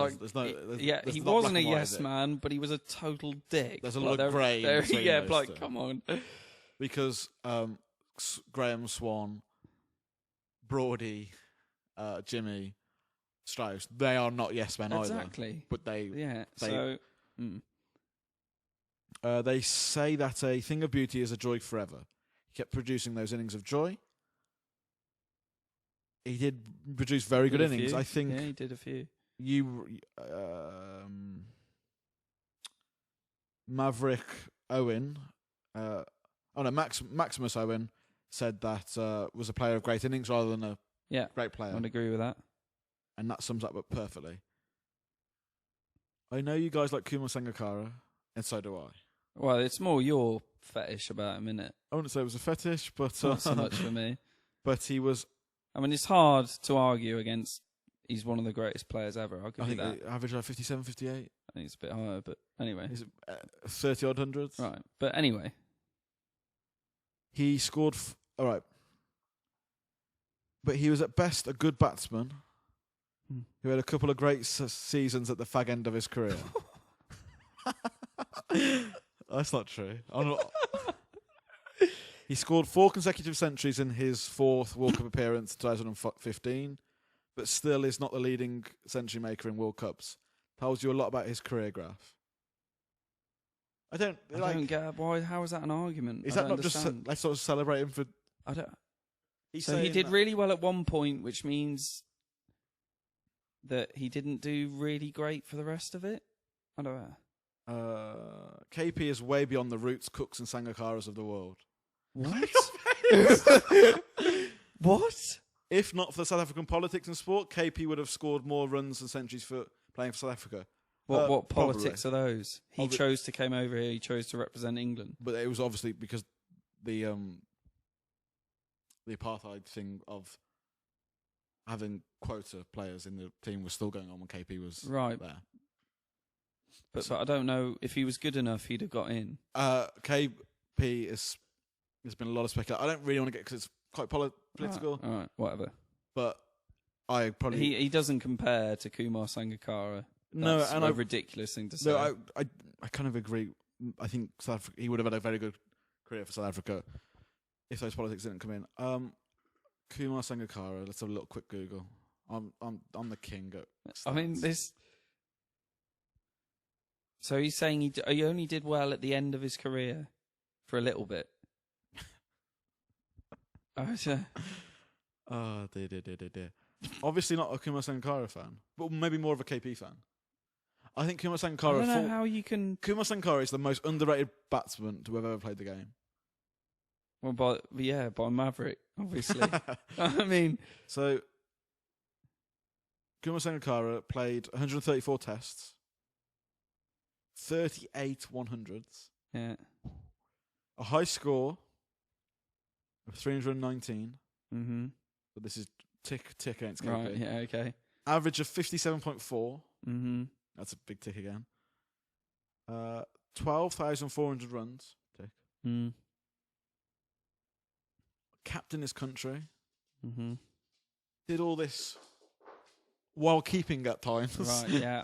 wasn't a yes man, but he was a total dick. There's a lot of grey in between yeah, those like, two. come on. Because Graham Swan, Brody, Jimmy, Strauss, they are not yes men Exactly. either. But they say that a thing of beauty is a joy forever. He kept producing those innings of joy. He did produce very good innings. I think. Yeah, he did a few. Maverick Owen. Maximus Owen said that was a player of great innings rather than a great player. I would agree with that. And that sums up perfectly. I know you guys like Kumar Sangakkara, and so do I. Well, it's more your fetish about him, isn't it? I wouldn't say it was a fetish, but Not so much for me. But he was. I mean, it's hard to argue against. He's one of the greatest players ever. I'll give you that. The average like 57, 58. I think it's a bit higher, but anyway. Is it 30 odd hundreds? Right, but anyway. He scored. All right. But he was at best a good batsman who had a couple of great seasons at the fag end of his career. That's not true. He scored 4 consecutive centuries in his 4th World Cup appearance in 2015, but still is not the leading century maker in World Cups. Tells you a lot about his career graph. I don't get why. How is that an argument? Is that not understand. Just let's sort of celebrate him for? I don't. So he did really well at one point, which means that he didn't do really great for the rest of it. I don't know. KP is way beyond the Roots, Cooks, and Sangakkaras of the world. What? What? If not for the South African politics and sport, KP would have scored more runs and centuries for playing for South Africa. What politics are those? He chose to come over here. He chose to represent England. But it was obviously because the apartheid thing of having quota players in the team was still going on when KP was there. But I don't know if he was good enough, he'd have got in. KP there's been a lot of speculation. I don't really want to get because it's quite political. All right, whatever. But I probably he doesn't compare to Kumar Sangakkara. No, That's and a ridiculous thing to say. No, I kind of agree. I think South Africa, he would have had a very good career for South Africa if those politics didn't come in. Kumar Sangakkara. Let's have a little quick Google. I'm the king at stats. I mean this. So he's saying he only did well at the end of his career for a little bit. Oh, dear. Obviously not a Kumar Sangakkara fan, but maybe more of a KP fan. I think Kumar Sangakkara. I don't know how you can. Kumar Sangakkara is the most underrated batsman to have ever played the game. Well, by Maverick, obviously. I mean, so Kumar Sangakkara played 134 tests, 38 100s, a high score of 319. Mm-hmm. But this is tick against KP. Right, yeah, okay. Average of 57.4. Mm-hmm. That's a big tick again. 12,400 runs. Tick. Mm. Captain his country. Mm-hmm. Did all this while keeping at times. Right, yeah.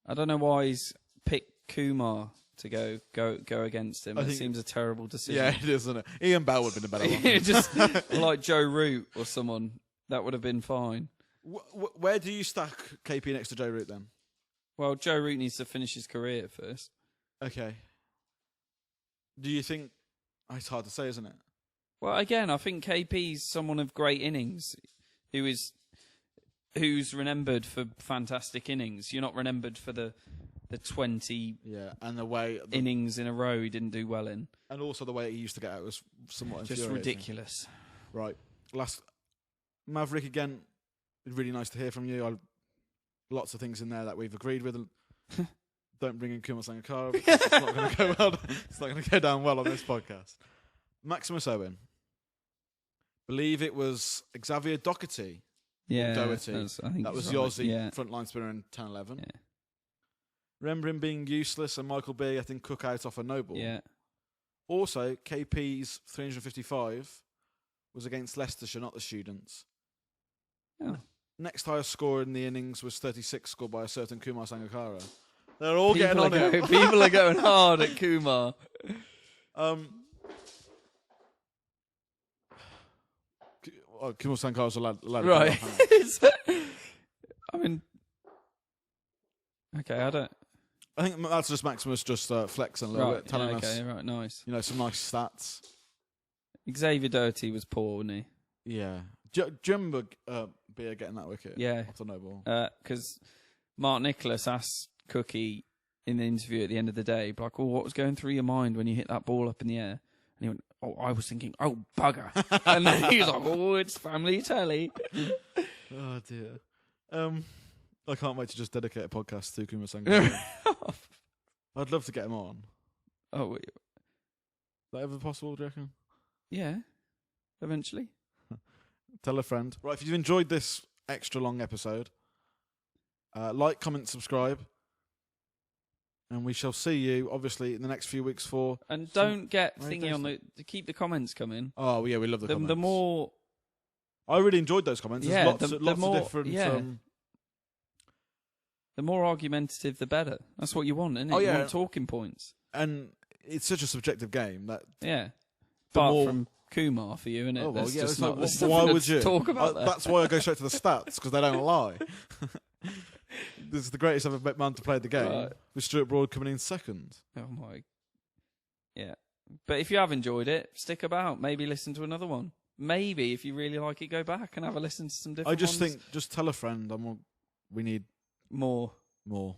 I don't know why he's picked Kumar to go against him. It seems a terrible decision. Yeah, it is, isn't it? Ian Bell would have been a better one. Just like Joe Root or someone. That would have been fine. Where do you stack KP next to Joe Root then? Well, Joe Root needs to finish his career first. Okay. Do you think... it's hard to say, isn't it? Well, again, I think KP's someone of great innings who's remembered for fantastic innings. You're not remembered for the 20 and the way innings in a row he didn't do well in. And also the way he used to get out was somewhat just infuriating. Ridiculous. Right. Last Maverick again. Really nice to hear from you. Lots of things in there that we've agreed with. Don't bring in Kumar Sangakkara because it's not going to go well. It's not going to go down well on this podcast. Maximus Owen. Believe it was Xavier Doherty. Yeah, Doherty. I think That was he's the right. Aussie Yeah. frontline spinner in 10-11. Yeah. Remember him being useless and Michael B, I think, Cook out off a no ball. Yeah. Also, KP's 355 was against Leicestershire, not the Students. Oh. Next highest score in the innings was 36, scored by a certain Kumar Sangakkara. They're all getting on it. People are going hard at Kumar. Kumar Sangakkara's a lad. Right. I mean, okay, I don't. I think that's just Maximus just flexing a little bit, telling us, right, nice. some nice stats. Xavier Doherty was poor, wasn't he? Yeah. Do you remember Beer getting that wicket? Yeah. Off the no ball. Because Mark Nicholas asked Cookie in the interview at the end of the day, like, "Oh, what was going through your mind when you hit that ball up in the air?" And he went, "Oh, I was thinking, oh, bugger." And then he was like, "Oh, it's family telly." Oh, dear. I can't wait to just dedicate a podcast to Kumar Sangakkara. I'd love to get him on. Oh, wait. Is that ever possible, do you reckon? Yeah, eventually. Tell a friend. Right, if you've enjoyed this extra long episode, like, comment, subscribe. And we shall see you, obviously, in the next few weeks for... And don't get thingy on to keep the comments coming. Oh, yeah, we love the comments. The more... I really enjoyed those comments. There's lots of different... Yeah. The more argumentative, the better. That's what you want, isn't it? You want talking points. And it's such a subjective game that... Yeah. Apart from Kumar for you, isn't it? Oh, well, yeah. Why would you talk about that? That's why I go straight to the stats, because they don't lie. This is the greatest ever man to play the game, Right. with Stuart Broad coming in second. Oh, my... Yeah. But if you have enjoyed it, stick about. Maybe listen to another one. Maybe, if you really like it, go back and have a listen to some different I just ones. think, just tell a friend. We need more. More.